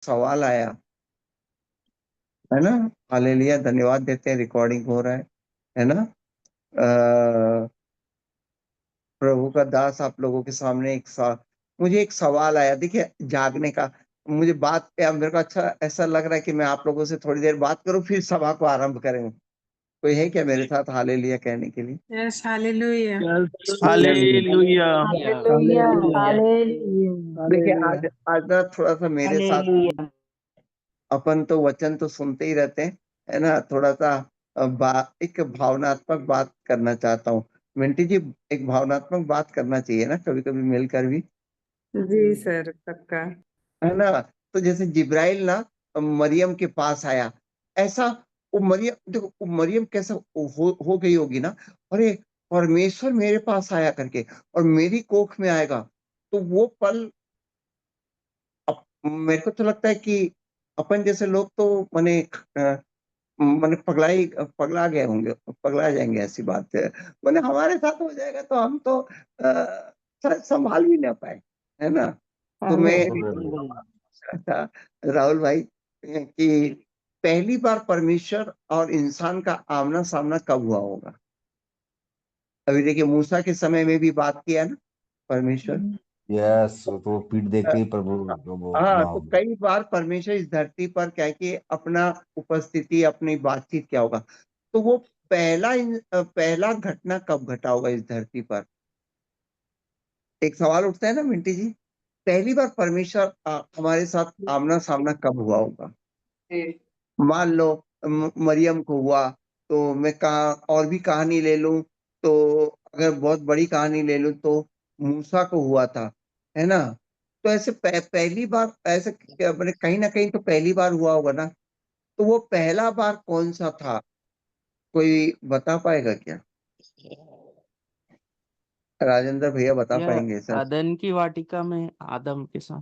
सवाल आया, है ना? हालेलुया, धन्यवाद देते हैं, रिकॉर्डिंग हो रहा है ना? प्रभु का दास आप लोगों के सामने मुझे एक सवाल आया, देखिए जागने का। मुझे बात पे अब मेरे को अच्छा ऐसा लग रहा है कि मैं आप लोगों से थोड़ी देर बात करूं, फिर सभा को आरंभ करें। कोई है क्या मेरे साथ हालेलुया कहने के लिए? Yes, hallelujah. Hallelujah. Hallelujah. Hallelujah. देखिए आज ना थोड़ा सा मेरे साथ, हालेलुया। अपन तो वचन तो सुनते ही रहते हैं, है ना? थोड़ा सा एक भावनात्मक बात करना चाहता हूँ। मिंटी जी, एक भावनात्मक बात करना चाहिए ना कभी कभी मिलकर भी, जी सर, पक्का। है ना? तो जैसे जिब्राइल ना मरियम के पास आया, ऐसा वो मरियम, देखो वो मरियम कैसा हो गई होगी ना, अरे परमेश्वर मेरे पास आया करके और मेरी कोख में आएगा। तो वो पल मेरे को तो लगता है कि अपन जैसे लोग तो माने माने पगला गए होंगे, पगला जाएंगे, ऐसी बात है। माने हमारे साथ हो जाएगा तो हम तो शायद संभाल भी ना पाए, है ना? तो मैं था राहुल भाई कि पहली बार परमेश्वर और इंसान का आमना सामना कब हुआ होगा? अभी देखिए मूसा के समय में भी बात किया ना परमेश्वर। यस, तो पीठ देख के ही प्रभु को वो हाँ, तो वहाँ कई बार परमेश्वर इस धरती पर क्या है कि अपना उपस्थिति, अपनी बातचीत क्या होगा। तो वो पहला घटना कब घटा होगा इस धरती पर? एक सवाल उठता है ना मिंटी जी, पहली बार परमेश्वर हमारे साथ आमना सामना कब हुआ होगा? मान लो मरियम को हुआ, तो मैं कहा और भी कहानी ले लूं, तो अगर बहुत बड़ी कहानी ले लूं तो मूसा को हुआ था, है ना? तो ऐसे पहली बार ऐसे मैंने कहीं ना कहीं तो पहली बार हुआ होगा ना। तो वो पहला बार कौन सा था, कोई बता पाएगा क्या? राजेंद्र भैया बता यह पाएंगे सर? अदन की वाटिका में आदम के साथ।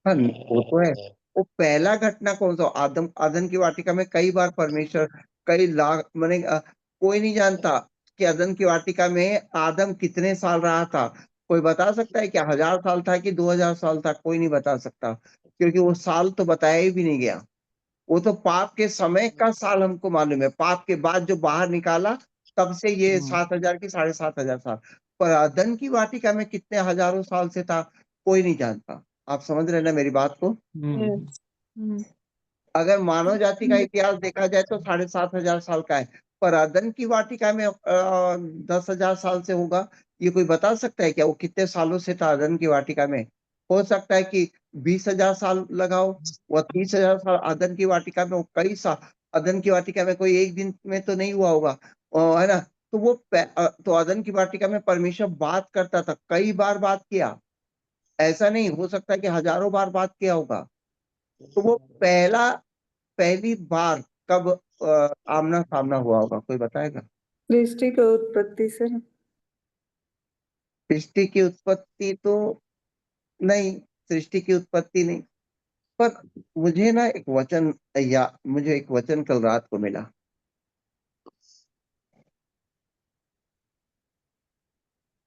हाँ, वो तो है। वो पहला घटना कौन सा? आदम की वाटिका में कई बार परमेश्वर, कई लाख मैंने कोई नहीं जानता कि आदम की वाटिका में आदम कितने साल रहा था। कोई बता सकता है क्या 1000 साल था कि 2000 साल था? कोई नहीं बता सकता, क्योंकि वो साल तो बताया ही भी नहीं गया। वो तो पाप के समय का साल हमको मालूम है, पाप के बाद जो बाहर निकाला तब से ये 7000 की 7500 साल। पर अदन की वाटिका में कितने हजारों साल से था, कोई नहीं जानता। आप समझ रहे हैं ना मेरी बात को? अगर मानव जाति का इतिहास देखा जाए तो 7500 साल का है, पर अदन की वाटिका में 10,000 साल से होगा। ये कोई बता सकता है क्या वो कितने सालों से था अदन की वाटिका में? हो सकता है कि 20,000 साल लगाओ, वह 30,000 साल अदन की वाटिका में, वो कई साल अदन की वाटिका में, कोई एक दिन में तो नहीं हुआ होगा, है ना? तो तो अदन की वाटिका में परमेश्वर बात करता था, कई बार बात किया। ऐसा नहीं हो सकता कि हजारों बार बात किया होगा। तो वो पहली बार कब आमना सामना हुआ होगा, कोई बताएगा? सृष्टि की उत्पत्ति सर। सृष्टि की उत्पत्ति तो नहीं, सृष्टि की उत्पत्ति नहीं। पर मुझे ना एक वचन, या मुझे एक वचन कल रात को मिला।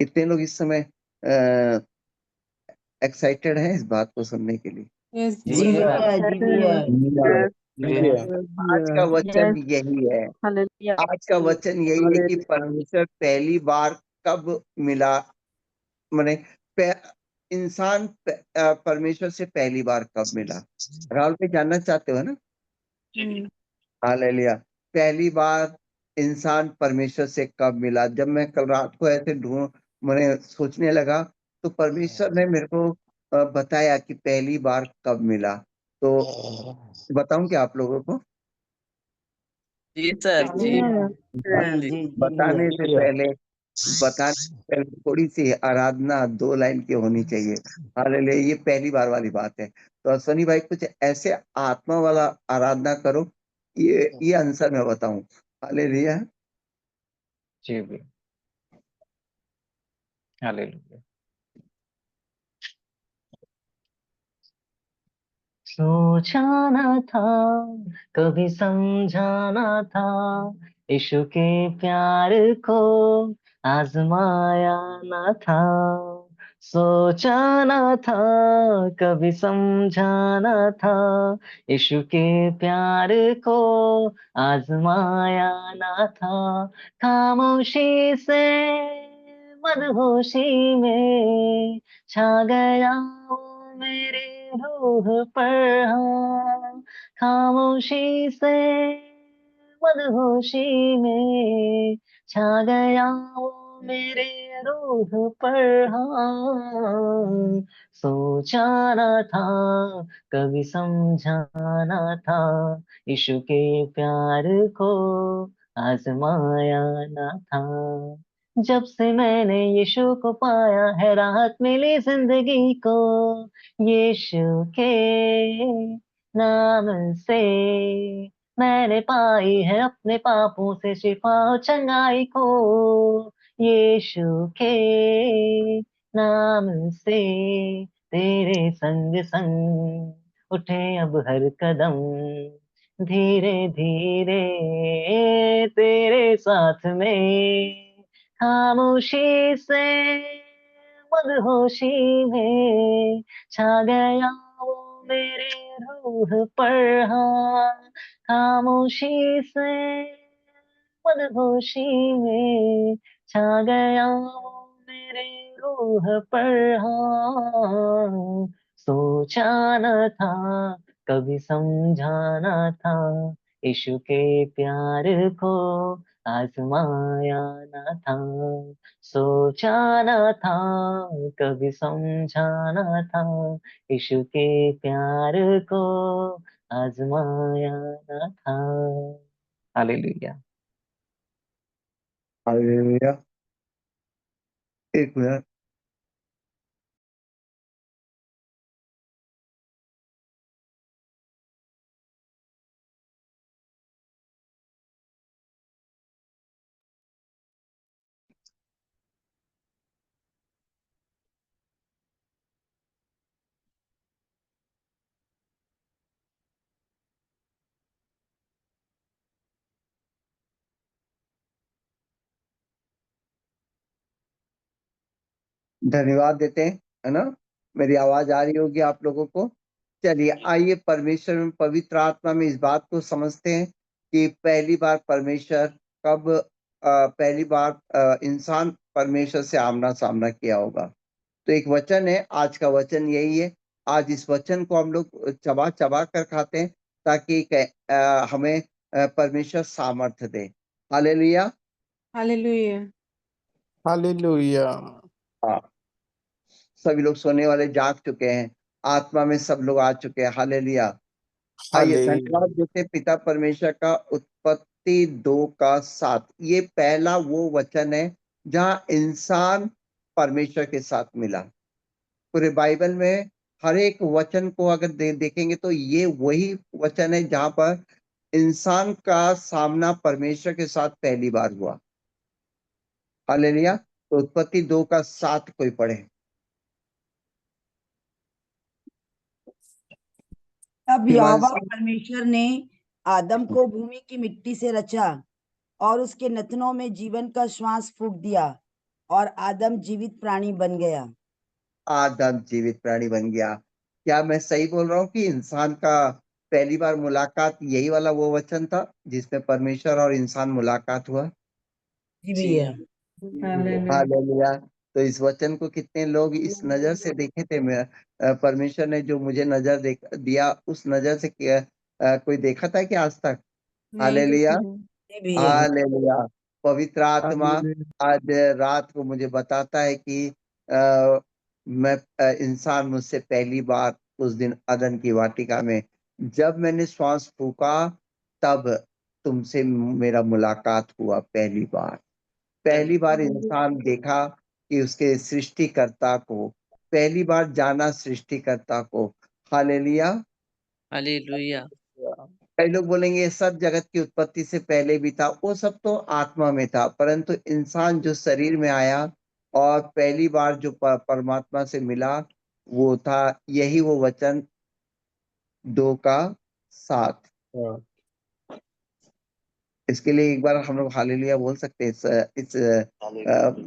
कितने लोग इस समय एक्साइटेड हैं इस बात को सुनने के लिए? यस जी भैया, जी भैया। आज का वचन यही है, हालेलुया। आज का वचन यही है कि परमेश्वर पहली बार कब मिला, माने इंसान परमेश्वर से पहली बार कब मिला? राहुल पे जानना चाहते हो ना? हालेलुया। पहली बार इंसान परमेश्वर से कब मिला? जब मैं कल रात को ऐसे मैंने सोचने लगा, तो परमेश्वर ने मेरे को बताया कि पहली बार कब मिला। तो बताऊं क्या आप लोगों को? जी सर, जी। जी जी बताने से भैया। पहले बताने से पहले थोड़ी सी आराधना 2 लाइन की होनी चाहिए। हालेलुया, ये पहली बार वाली बात है। तो अश्वनी भाई कुछ ऐसे आत्मा वाला आराधना करो, ये आंसर मैं बताऊं। हालेलुया। जी भैया, हालेलुया। सोचा न था, कभी समझा न था, यीशु के प्यार को आजमाया न था। सोचा न था, कभी समझा न था, यीशु के प्यार को आजमाया न था। खामोशी से मदहोशी में छा गया वो मेरे रूह पर, हाँ। खामोशी से मदहोशी में छा गया वो मेरे रूह पर, हाँ। सोचा न था, कभी समझा न था, यीशु के प्यार को आजमाया न था। जब से मैंने यीशु को पाया है, राहत मिली जिंदगी को। यीशु के नाम से मैंने पाई है अपने पापों से शिफा और चंगाई को। यीशु के नाम से तेरे संग संग उठे अब हर कदम, धीरे धीरे तेरे साथ में। खामोशी से मदहोशी में छा गया वो मेरे रूह पर, हाँ। खामोशी से मदहोशी में छा गया वो मेरे रूह पर, हाँ। सोचा न था, कभी समझा न था, यीशु के प्यार को आजमाया न था। सोचा न था, कभी समझा न था, यीशु के प्यार को आजमाया न था। हालेलुया। हालेलुया। एक मिनट। धन्यवाद देते हैं, है ना। मेरी आवाज आ रही होगी आप लोगों को। चलिए आइए परमेश्वर में, पवित्र आत्मा में इस बात को समझते हैं कि पहली बार परमेश्वर कब पहली बार इंसान परमेश्वर से आमना सामना किया होगा। तो एक वचन है, आज का वचन यही है। आज इस वचन को हम लोग चबा चबा कर खाते हैं ताकि हमें परमेश्वर सामर्थ्य दे। हालेलुया। हालेलुया। हालेलुया। हाँ, सभी लोग सोने वाले जाग चुके हैं, आत्मा में सब लोग आ चुके हैं। हालेलुया। आइए धन्यवाद हालेलुया। देते हैं पिता परमेश्वर का। उत्पत्ति 2:7 ये पहला वो वचन है जहां इंसान परमेश्वर के साथ मिला। पूरे बाइबल में हर एक वचन को अगर देखेंगे तो ये वही वचन है जहां पर इंसान का सामना परमेश्वर के साथ पहली बार हुआ। हालेलुया। तो उत्पत्ति 2:7 कोई पढ़े। तब हिमांशु। यहोवा परमेश्वर ने आदम को भूमि की मिट्टी से रचा और उसके नथनों में जीवन का श्वास फूंक दिया और आदम जीवित प्राणी बन गया। आदम जीवित प्राणी बन गया। क्या मैं सही बोल रहा हूँ कि इंसान का पहली बार मुलाकात यही वाला वो वचन था जिसमें परमेश्वर और इंसान मुलाकात हुआ? जी भैया। हालेलुया। हालेलुया। तो इस वचन को कितने लोग इस नजर से देखे थे? परमेश्वर ने जो मुझे नजर दिया उस नजर से कोई देखा था कि आज तक? नहीं हालेलुया। देखा। जी भैया। हालेलुया। पवित्र आत्मा हालेलुया। आज रात को मुझे बताता है कि आ, इंसान मुझसे पहली बार उस दिन अदन की वाटिका में जब मैंने श्वास फूका तब तुमसे मेरा मुलाकात हुआ पहली बार। पहली बार इंसान देखा कि उसके सृष्टिकर्ता को, पहली बार जाना सृष्टिकर्ता को। हालेलुया। हालेलुया। कई लोग बोलेंगे ये सब जगत की उत्पत्ति से पहले भी था, वो सब तो आत्मा में था, परंतु इंसान जो शरीर में आया और पहली बार जो परमात्मा से मिला वो था यही वो वचन 2:7। इसके लिए एक बार हम लोग हालेलुया बोल सकते हैं।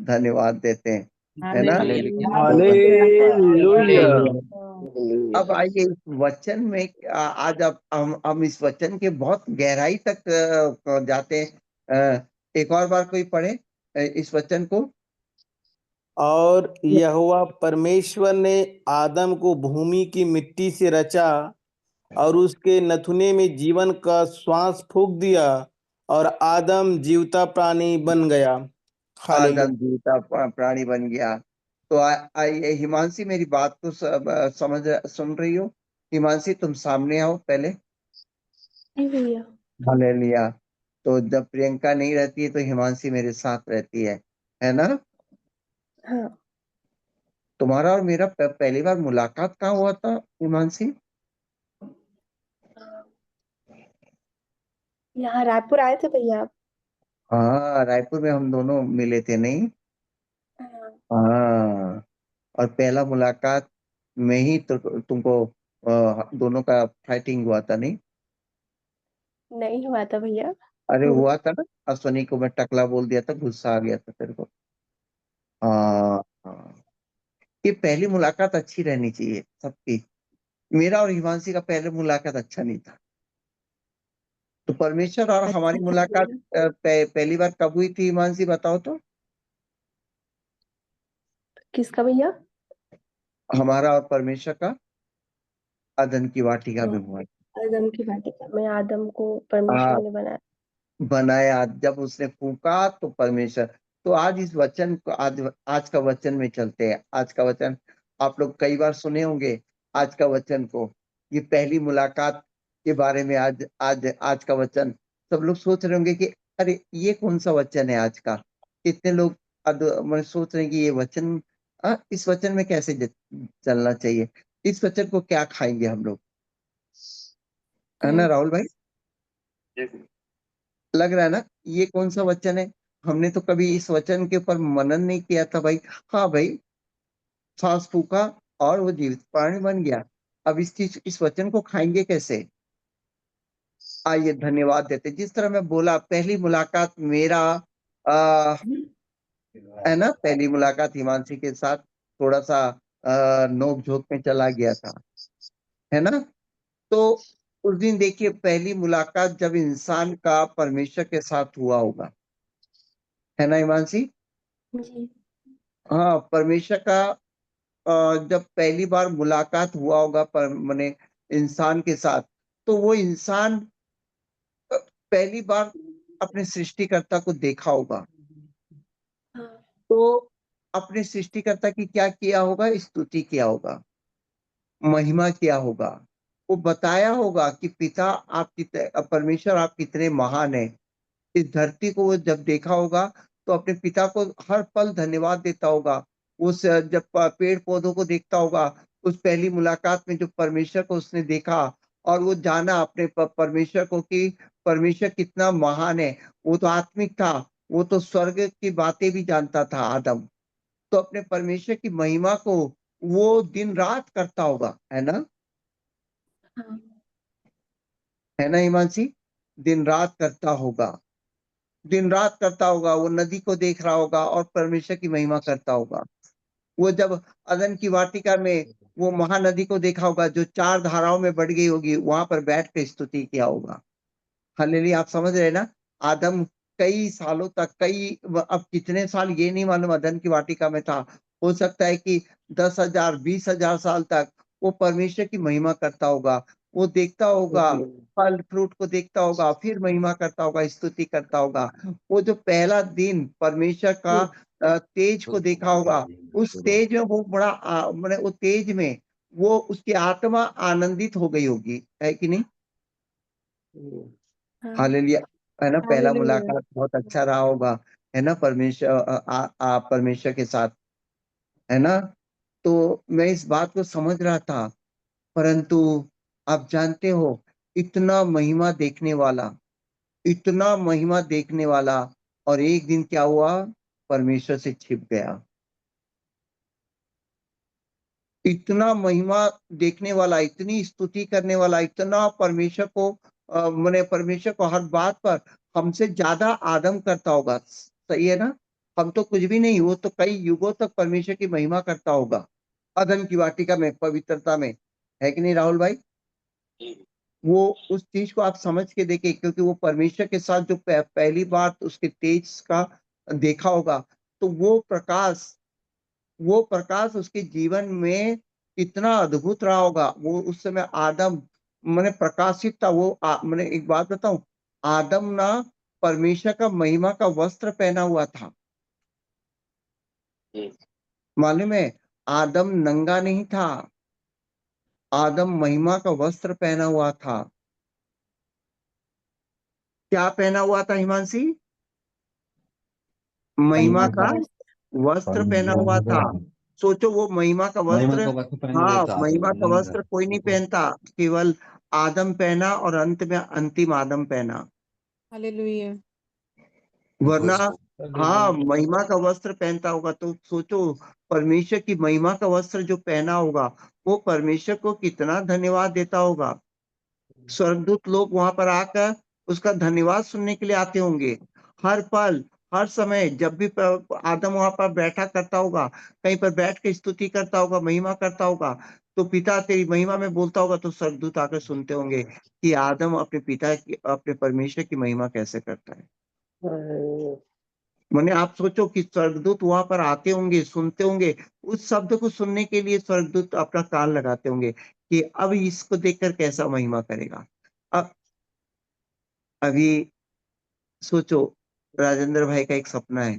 धन्यवाद देते हैं। है ना? हालेलुया। अब आइए इस वचन में आज अब हम इस वचन के बहुत गहराई तक जाते हैं। एक और बार कोई पढ़े इस वचन को। और यहोवा परमेश्वर ने आदम को भूमि की मिट्टी से रचा और उसके नथुने में जीवन का श्वास फूंक दिया और आदम जीवता प्राणी बन गया। हालेलुया। आदम जीवता प्राणी बन गया। तो आइए हिमांशी मेरी बात को समझ सुन रही हो? हिमांशी तुम सामने आओ पहले। हालेलुया। तो जब प्रियंका नहीं रहती है तो हिमांशी मेरे साथ रहती है ना? हाँ। तुम्हारा और मेरा पहली बार मुलाकात कहाँ हुआ था हिमांशी? यहाँ रायपुर आए थे भैया आप? हाँ, रायपुर में हम दोनों मिले थे नहीं? हाँ। हाँ। और पहला मुलाकात में ही तो तुमको दोनों का फाइटिंग हुआ था नहीं? नहीं हुआ था भैया। अरे हुआ था ना, अश्वनी को मैं टकला बोल दिया था, गुस्सा आ गया था तेरे को। हाँ हाँ। ये पहली मुलाकात अच्छी रहनी चाहिए सबकी। मेरा और हिमांशी का पहले मुलाकात अच्छा नहीं था। तो परमेश्वर और अच्छा हमारी था मुलाकात भैया। पहली बार कब हुई थी हिमांशी, बताओ तो। किसका भैया? हमारा और परमेश्वर का अदन की वाटिका में हुआ। आदम की वाटिका में आदम को हाँ, परमेश्वर ने बनाया। बनाया जब उसने फूंका तो परमेश्वर। तो आज इस वचन को आज का वचन में चलते हैं। आज का वचन आप लोग कई बार सुने होंगे। आज का वचन को, ये पहली मुलाकात के बारे में आज आज आज का वचन। सब लोग सोच रहे होंगे कि अरे ये कौन सा वचन है आज का। कितने लोग मैं सोच रहे हैं कि ये वचन इस वचन में कैसे चलना चाहिए, इस वचन को क्या खाएंगे हम लोग, है ना राहुल भाई? लग रहा है ना ये कौन सा वचन है। हमने तो कभी इस वचन के ऊपर मनन नहीं किया था भाई। हाँ भाई, सांस फूका और वो जीवित प्राणी बन गया। अब इस वचन को खाएंगे कैसे? आइए धन्यवाद देते। जिस तरह मैं बोला, पहली मुलाकात मेरा आ, है ना, पहली मुलाकात हिमांशी के साथ थोड़ा सा नोक झोंक में चला गया था, है ना? तो उस दिन देखिए, पहली मुलाकात जब इंसान का परमेश्वर के साथ हुआ होगा, है ना हिमांशी? जी। हाँ, परमेश्वर का जब पहली बार मुलाकात हुआ होगा पर मने इंसान के साथ, तो वो इंसान पहली बार अपने सृष्टिकर्ता को देखा होगा। हाँ। तो अपने सृष्टिकर्ता की क्या किया होगा? स्तुति किया होगा, महिमा किया होगा। वो बताया होगा कि पिता आप परमेश्वर आप कितने महान हैं। इस धरती को वो जब देखा होगा तो अपने पिता को हर पल धन्यवाद देता होगा। उस जब पेड़ पौधों को देखता होगा, उस पहली मुलाकात में जो परमेश्वर को उसने देखा और वो जाना अपने परमेश्वर को कि परमेश्वर कितना महान है। वो तो आत्मिक था, वो तो स्वर्ग की बातें भी जानता था आदम। तो अपने परमेश्वर की महिमा को वो दिन रात करता होगा, है ना? हाँ। है ना हिमांशी? दिन रात करता होगा, दिन रात करता होगा। वो नदी को देख रहा होगा और परमेश्वर की महिमा करता होगा। वो जब अदन की वाटिका में वो महानदी को देखा होगा जो 4 धाराओं में बढ़ गई होगी, वहां पर बैठ के स्तुति किया होगा। हालेलुया। आप समझ रहे हैं ना? आदम कई सालों तक, अब कितने साल ये नहीं मालूम अदन की वाटिका में था। हो सकता है कि 10,000 20,000 साल तक वो परमेश्वर की महिमा करता होगा। वो देखता होगा, फल फ्रूट को देखता होगा, फिर महिमा करता होगा, स्तुति करता होगा। वो जो पहला दिन परमेश्वर का तेज को देखा होगा, उस तेज में वो बड़ा मैंने वो तेज में वो उसकी आत्मा आनंदित हो गई होगी, है कि नहीं? हाँ। हालेलुया। है ना? पहला हालेलुया। मुलाकात बहुत अच्छा रहा होगा, है ना? परमेश्वर के साथ, है ना? तो मैं इस बात को समझ रहा था, परंतु आप जानते हो, इतना महिमा देखने वाला, इतना महिमा देखने वाला, और एक दिन क्या हुआ? परमेश्वर से छिप गया। इतना महिमा देखने वाला, इतनी स्तुति करने वाला, इतना परमेश्वर को मैंने परमेश्वर को हर बात पर हमसे ज्यादा आदम करता होगा, सही है ना? हम तो कुछ भी नहीं, वो तो कई युगों तक परमेश्वर की महिमा करता होगा अदन की वाटिका में, पवित्रता में, है कि नहीं राहुल भाई? वो उस चीज को आप समझ के देखिए, क्योंकि वो परमेश्वर के साथ जो पहली बार उसके तेज का देखा होगा, तो वो प्रकाश उसके जीवन में कितना अद्भुत रहा होगा। वो उस समय आदम मैंने प्रकाशित था। वो मैंने एक बात बताऊं, आदम ना परमेश्वर का महिमा का वस्त्र पहना हुआ था। मालूम है, आदम नंगा नहीं था, आदम महिमा का वस्त्र पहना हुआ था। क्या पहना हुआ था हिमांशी? महिमा महिमा का का वस्त्र। वस्त्र पहना हुआ था। सोचो, वो महिमा का महिमा वस्त्र, का वस्त्र पहने हुए हाँ था महिमा आदम का नंगा। वस्त्र कोई नहीं पहनता, केवल आदम पहना, और अंत में अंतिम आदम पहना, हालेलुया। वरना हाँ हालेलुया। महिमा का वस्त्र पहनता होगा। तो सोचो, परमेश्वर की महिमा का वस्त्र जो पहना होगा, वो परमेश्वर को कितना धन्यवाद देता होगा। स्वर्गदूत लोग वहां पर आकर उसका धन्यवाद सुनने के लिए आते होंगे। हर पल, हर समय, जब भी आदम वहां पर बैठा करता होगा, कहीं पर बैठ के स्तुति करता होगा, महिमा करता होगा, तो पिता तेरी महिमा में बोलता होगा, तो स्वर्गदूत आकर सुनते होंगे कि आदम अपने पिता की, अपने परमेश्वर की महिमा कैसे करता है। मैंने आप सोचो कि स्वर्गदूत वहां पर आते होंगे, सुनते होंगे, उस शब्द को सुनने के लिए स्वर्गदूत अपना कान लगाते होंगे कि अब इसको देखकर कैसा महिमा करेगा। अब अभी सोचो, राजेंद्र भाई का एक सपना है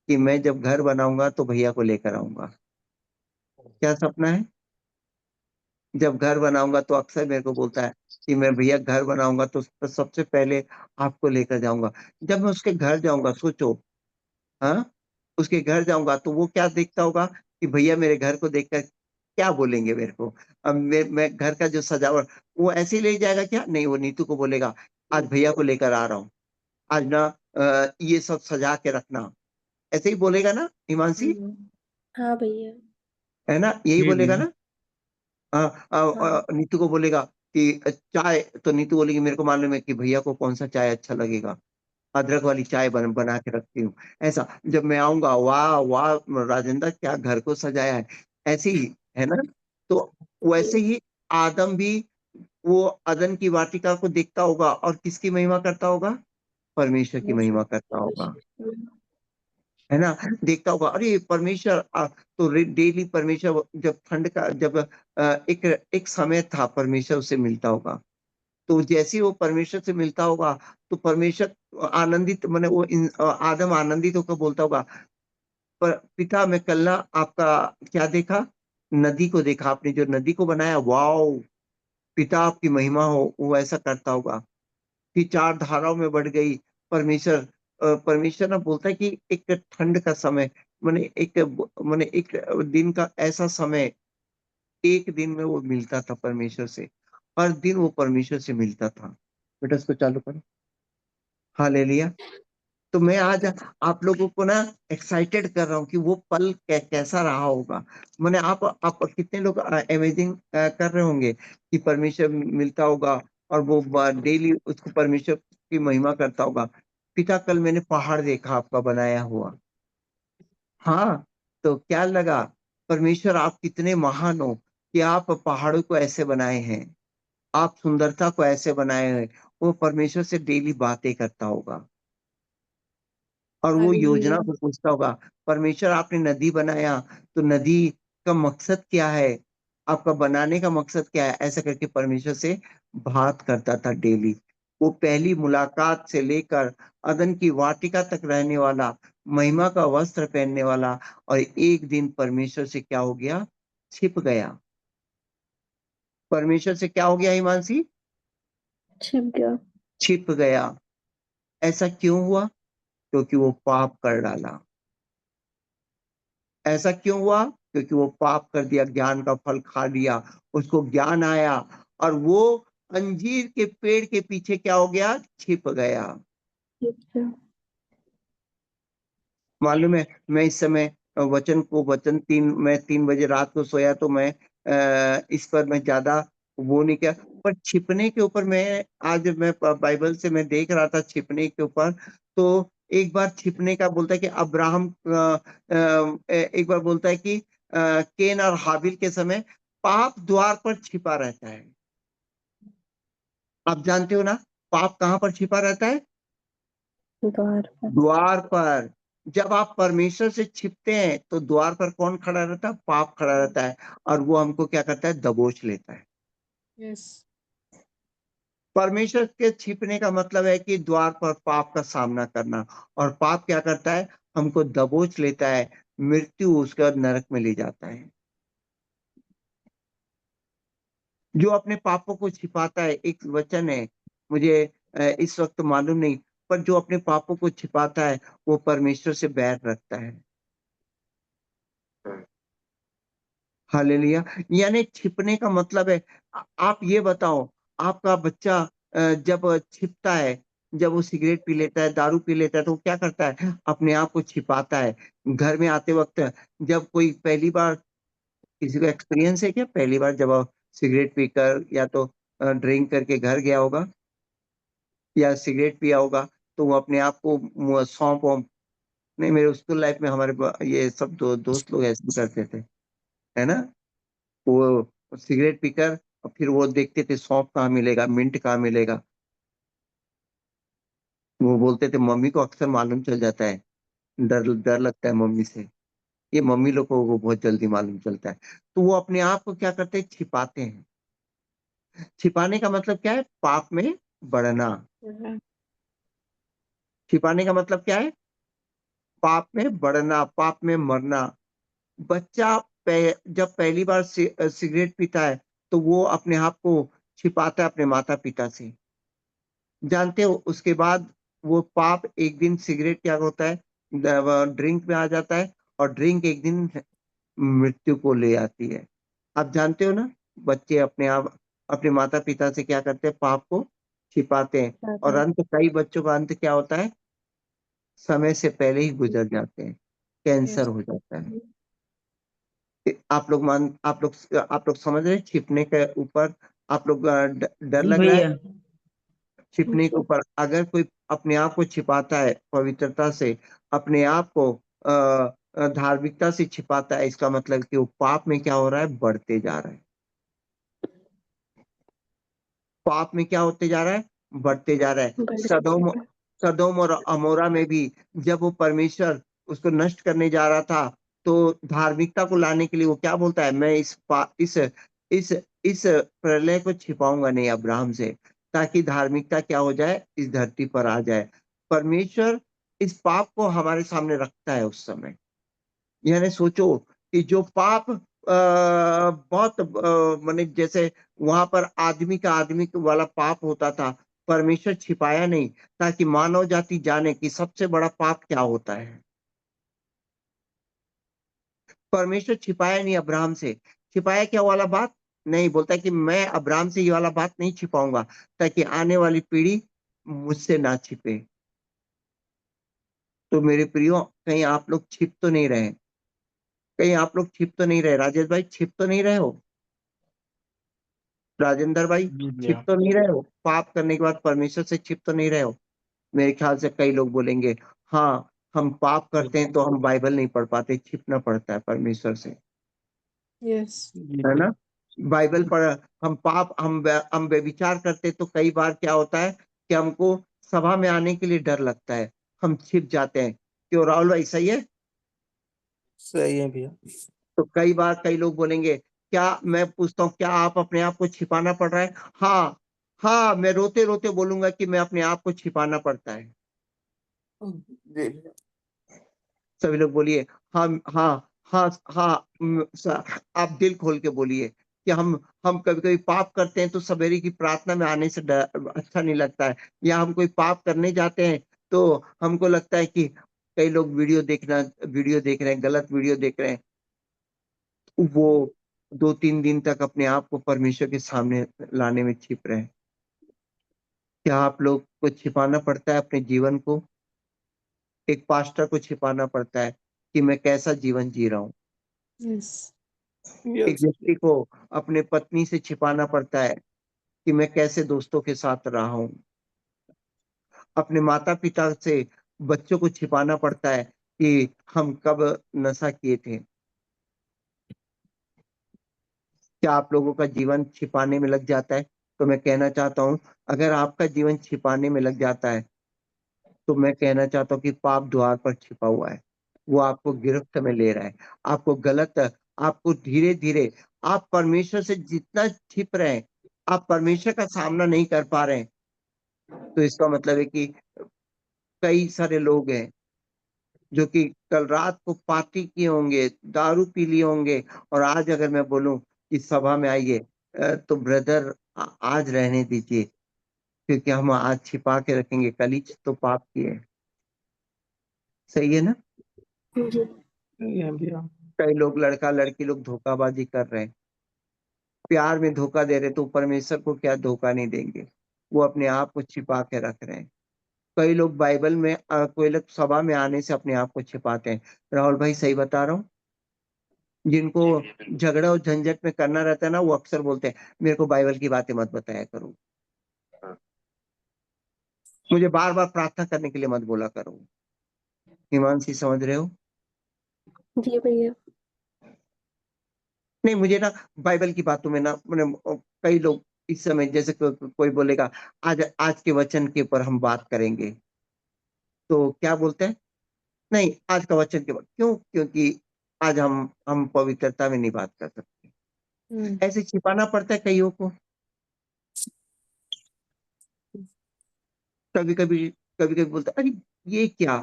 कि मैं जब घर बनाऊंगा तो भैया को लेकर आऊंगा। क्या सपना है? जब घर बनाऊंगा तो अक्सर मेरे को बोलता है कि मैं भैया घर बनाऊंगा तो सबसे पहले आपको लेकर जाऊंगा। जब मैं उसके घर जाऊंगा, सोचो, हाँ, उसके घर जाऊंगा तो वो क्या देखता होगा कि भैया मेरे घर को देखकर क्या बोलेंगे मेरे को। अब मैं घर का जो सजावट, वो ऐसे ही ले जाएगा क्या? नहीं, वो नीतू को बोलेगा आज भैया को लेकर आ रहा हूँ, आज ना ये सब सजा के रखना, ऐसे ही बोलेगा ना हिमांशी? हाँ भैया। है ना, यही जी बोलेगा भैया। ना? हाँ। नीतू को बोलेगा कि चाय, तो नीतू बोलेगी मेरे को मालूम है कि भैया को कौन सा चाय अच्छा लगेगा, अदरक वाली चाय बना के रखती हूँ। ऐसा जब मैं आऊंगा, वाह वाह राजेंद्र क्या घर को सजाया है, ऐसे ही, है ना? तो वैसे ही आदम भी वो अदन की वाटिका को देखता होगा और किसकी महिमा करता होगा? परमेश्वर की महिमा करता होगा, है ना? देखता होगा, अरे परमेश्वर तो डेली परमेश्वर, जब ठंड का, जब एक एक समय था परमेश्वर से मिलता होगा, तो जैसे ही वो परमेश्वर से मिलता होगा, तो परमेश्वर आनंदित, माने वो आदम आनंदित होकर बोलता होगा, पर पिता मैं कल ना आपका क्या देखा? नदी को देखा, आपने जो नदी को बनाया, वाओ, पिता आपकी महिमा हो। वो ऐसा करता होगा। फिर चार धाराओं में बढ़ गई। परमेश्वर परमेश्वर ना बोलता है कि एक ठंड का समय, माने एक दिन का ऐसा समय, एक दिन में वो मिलता था परमेश्वर से, हर दिन वो परमेश्वर से मिलता था। बेटा इसको चालू करो। हालेलुया। तो मैं आज आप लोगों को ना एक्साइटेड कर रहा हूँ कि वो पल कैसा रहा होगा। मैंने आप कितने लोग अमेजिंग कर रहे होंगे कि परमेश्वर मिलता होगा और वो डेली उसको परमेश्वर की महिमा करता होगा। पिता कल मैंने पहाड़ देखा आपका बनाया हुआ। हाँ, तो क्या लगा? परमेश्वर आप कितने महान हो कि आप पहाड़ों को ऐसे बनाए हैं, आप सुंदरता को ऐसे बनाए हैं। वो परमेश्वर से डेली बातें करता होगा और वो योजना हालेलुया। को पूछता होगा। परमेश्वर आपने नदी बनाया, तो नदी का मकसद क्या है? आपका बनाने का मकसद क्या है? ऐसा करके परमेश्वर से बात करता था डेली। वो पहली मुलाकात से लेकर अदन की वाटिका तक रहने वाला, महिमा का वस्त्र पहनने वाला, और एक दिन परमेश्वर से क्या हो गया? छिप गया। परमेश्वर से क्या हो गया हिमांशी? छिप गया। छिप गया। ऐसा क्यों हुआ? क्योंकि वो पाप कर डाला। ऐसा क्यों हुआ? क्योंकि वो पाप कर दिया, ज्ञान का फल खा लिया, उसको ज्ञान आया, और वो अंजीर के पेड़ के पीछे क्या हो गया? छिप गया। छिप गया। मालूम है, मैं इस समय मैं 3 बजे रात को सोया, तो मैं इस पर मैं ज्यादा वो नहीं किया, पर छिपने के ऊपर मैं आज मैं बाइबल से मैं देख रहा था छिपने के ऊपर। तो एक बार छिपने का बोलता है कि अब्राहम एक बार बोलता है कि केन और हाबिल के समय पाप द्वार पर छिपा रहता है। आप जानते हो ना पाप कहाँ पर छिपा रहता है? द्वार पर। द्वार पर। जब आप परमेश्वर से छिपते हैं तो द्वार पर कौन खड़ा रहता है? पाप खड़ा रहता है और वो हमको क्या करता है? दबोच लेता है। यस। परमेश्वर के छिपने का मतलब है कि द्वार पर पाप का सामना करना, और पाप क्या करता है? हमको दबोच लेता है, मृत्यु उसके बाद नरक में ले जाता है। जो अपने पापों को छिपाता है, एक वचन है मुझे इस वक्त मालूम नहीं, पर जो अपने पापों को छिपाता है वो परमेश्वर से बैर रखता है। हालेलुया। यानी छिपने का मतलब है आप ये बताओ, आपका बच्चा जब छिपता है, जब वो सिगरेट पी लेता है, दारू पी लेता है, तो वो क्या करता है? अपने आप को छिपाता है। घर में आते वक्त जब कोई पहली बार, किसी को एक्सपीरियंस है क्या पहली बार जब आप सिगरेट पीकर या तो ड्रिंक करके घर गया होगा या सिगरेट पिया होगा, तो वो अपने आप को सौंप वोंप, नहीं मेरे स्कूल लाइफ में हमारे ये सब दोस्त लोग ऐसे करते थे, है ना? वो सिगरेट पीकर और फिर वो देखते थे सौंफ कहाँ मिलेगा, मिंट कहाँ मिलेगा। वो बोलते थे मम्मी को अक्सर मालूम चल जाता है, डर डर लगता है मम्मी से। ये मम्मी लोग को वो बहुत जल्दी मालूम चलता है। तो वो अपने आप को क्या करते हैं? छिपाते हैं। छिपाने का मतलब क्या है? पाप में बढ़ना। छिपाने का मतलब क्या है? पाप में बढ़ना, पाप में मरना। बच्चा जब पहली बार सिगरेट पीता है तो वो अपने आप को छिपाता है अपने माता पिता से। जानते हो उसके बाद वो पाप एक दिन सिगरेट क्या होता है? ड्रिंक में आ जाता है, और ड्रिंक एक दिन मृत्यु को ले आती है। आप जानते हो ना बच्चे अपने आप अपने माता पिता से क्या करते हैं? पाप को छिपाते हैं, और अंत कई बच्चों का अंत क्या होता है? समय से पहले ही गुजर जाते हैं, कैंसर हो जाता है। आप लोग समझ रहे हैं? छिपने के ऊपर आप लोग डर जी लग रहा है? भैया। छिपने के ऊपर अगर कोई अपने आप को छिपाता है पवित्रता से, अपने आप को धार्मिकता से छिपाता है, इसका मतलब कि वो पाप में क्या हो रहा है? बढ़ते जा रहा है। पाप में क्या होते जा रहा है? बढ़ते जा रहा है। सदोम सदोम और अमोरा में भी जब वो परमेश्वर उसको नष्ट करने जा रहा था, तो धार्मिकता को लाने के लिए वो क्या बोलता है? मैं इस इस प्रलय को छिपाऊंगा नहीं अब्राहम से, ताकि धार्मिकता क्या हो जाए? इस धरती पर आ जाए। परमेश्वर इस पाप को हमारे सामने रखता है उस समय। यानी सोचो कि जो पाप बहुत माने जैसे वहां पर आदमी का वाला पाप होता था, परमेश्वर छिपाया नहीं, ताकि मानव जाति जाने कि सबसे बड़ा पाप क्या होता है। परमेश्वर छिपाया नहीं अब्राहम से। छिपाया क्या वाला बात? नहीं, बोलता है कि मैं अब्राहम से ये वाला बात नहीं छिपाऊंगा, ताकि आने वाली पीढ़ी मुझसे ना छिपे। तो मेरे प्रियो, कहीं आप लोग छिप तो नहीं रहे? कहीं आप लोग छिप तो नहीं रहे? राजेश भाई छिप तो नहीं रहे हो? राजेंद्र भाई जी छिप भैया। तो नहीं रहे हो? पाप करने के बाद परमेश्वर से छिप तो नहीं रहे हो? मेरे ख्याल से कई लोग बोलेंगे हाँ, हम पाप करते हैं तो हम बाइबल नहीं पढ़ पाते, छिपना पड़ता है परमेश्वर से, यस। जी है ना? भैया। बाइबल पढ़ हम व्यभिचार करते तो कई बार क्या होता है कि हमको सभा में आने के लिए डर लगता है, हम छिप जाते हैं। क्यों राहुल भाई, सही है? सही है भैया। तो कई बार कई लोग बोलेंगे, क्या मैं पूछता हूँ, क्या आप अपने आप को छिपाना पड़ रहा है? हाँ, हाँ, मैं रोते रोते बोलूंगा कि मैं अपने आप को छिपाना पड़ता है। जी भैया। सभी लोग बोलिए हाँ, हाँ, हाँ, हाँ। आप दिल खोल के बोलिए कि हम कभी कभी पाप करते हैं तो सवेरे की प्रार्थना में आने से अच्छा नहीं लगता है, या हम कोई पाप करने जाते हैं तो हमको लगता है कि कई लोग वीडियो देख रहे हैं, गलत वीडियो देख रहे हैं, वो 2-3 दिन तक अपने आप को परमेश्वर के सामने लाने में छिप रहे हैं। क्या आप लोग को छिपाना पड़ता है अपने जीवन को? एक पास्टर को छिपाना पड़ता है कि मैं कैसा जीवन जी रहा हूँ। यस। एक व्यक्ति को अपने पत्नी से छिपाना पड़ता है कि मैं कैसे दोस्तों के साथ रहा हूँ। अपने माता पिता से बच्चों को छिपाना पड़ता है कि हम कब नशा किए थे। क्या आप लोगों का जीवन छिपाने में लग जाता है? तो मैं कहना चाहता हूँ, अगर आपका जीवन छिपाने में लग जाता है तो मैं कहना चाहता हूँ कि पाप द्वार पर छिपा हुआ है। वो आपको गिरफ्त में ले रहा है, आपको गलत, आपको धीरे-धीरे, आप परमेश्वर से जितना छिप रहे हैं, आप परमेश्वर का सामना नहीं कर पा रहे हैं, तो इसका मतलब है कि कई सारे लोग हैं जो कि कल रात को पार्टी किए होंगे, दारू पी लिए होंगे और आज अगर मैं बोलूँ कि सभा में आइए तो ब्रदर आज रहने दीजिए, क्योंकि हम आज छिपा के रखेंगे, कल ही तो पाप किए। सही है ना? जी। ये भैया कई लोग लड़का-लड़की लोग धोखाबाजी कर रहे हैं, प्यार में धोखा दे रहे, तो परमेश्वर को क्या धोखा नहीं देंगे? वो अपने आप को छिपा के रख रहे हैं। कई लोग बाइबल में कोई लोग सभा में आने से अपने आप को छिपाते हैं। राहुल भाई सही बता रहा हूँ? जिनको झगड़ा और झंझट में करना रहता है ना, वो अक्सर बोलते हैं, मेरे को बाइबल की बातें मत बताया करो। मुझे बार-बार प्रार्थना करने के लिए मत बोला करो। हिमांशी समझ रहे हो? जी भैया। नहीं, मुझे ना बाइबल की बातों में ना कई लोग इस समय जैसे कोई बोलेगा आज आज के वचन के ऊपर हम बात करेंगे, तो क्या बोलते हैं? नहीं, आज का वचन के ऊपर क्यों? क्योंकि आज हम पवित्रता में नहीं बात कर सकते। ऐसे छिपाना पड़ता है कइयों को। कभी-कभी कभी-कभी बोलते हैं, अरे! ये क्या?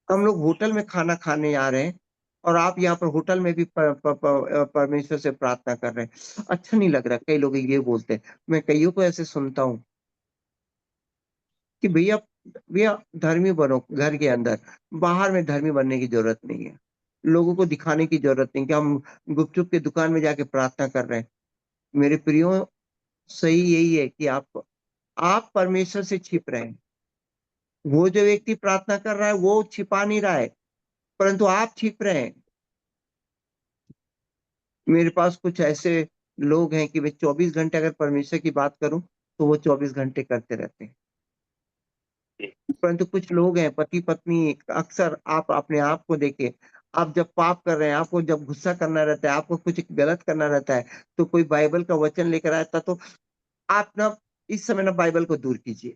हम लोग होटल में खाना खाने आ रहे हैं और आप यहाँ पर होटल में भी परमेश्वर से प्रार्थना कर रहे हैं। अच्छा नहीं लग रहा, कई लोग ये बोलते हैं। मैं कइयों को ऐसे सुनता हूँ कि भैया भैया धर्मी बनो घर के अंदर, बाहर में धर्मी बनने की ज़रूरत नहीं है। लोगों को दिखाने की ज़रूरत नहीं कि हम गुपचुप की दुकान में जाके प्रार्थना कर रहे हैं। मेरे प्रियो, सही यही है कि आप परमेश्वर से छिप रहे हैं। वो जो व्यक्ति प्रार्थना कर रहा है, वो छिपा नहीं रहा है, परंतु आप छिप रहे हैं। मेरे पास कुछ ऐसे लोग हैं कि मैं 24 घंटे अगर परमेश्वर की बात करूँ, तो वो 24 घंटे करते रहते हैं। परंतु कुछ लोग हैं, पति-पत्नी, अक्सर आप अपने आप को देखिए, आप जब पाप कर रहे हैं, आपको जब गुस्सा करना रहता है, आपको कुछ गलत करना रहता है, तो कोई बाइबल का वचन लेकर आता तो आप ना इस समय ना बाइबल को दूर कीजिए।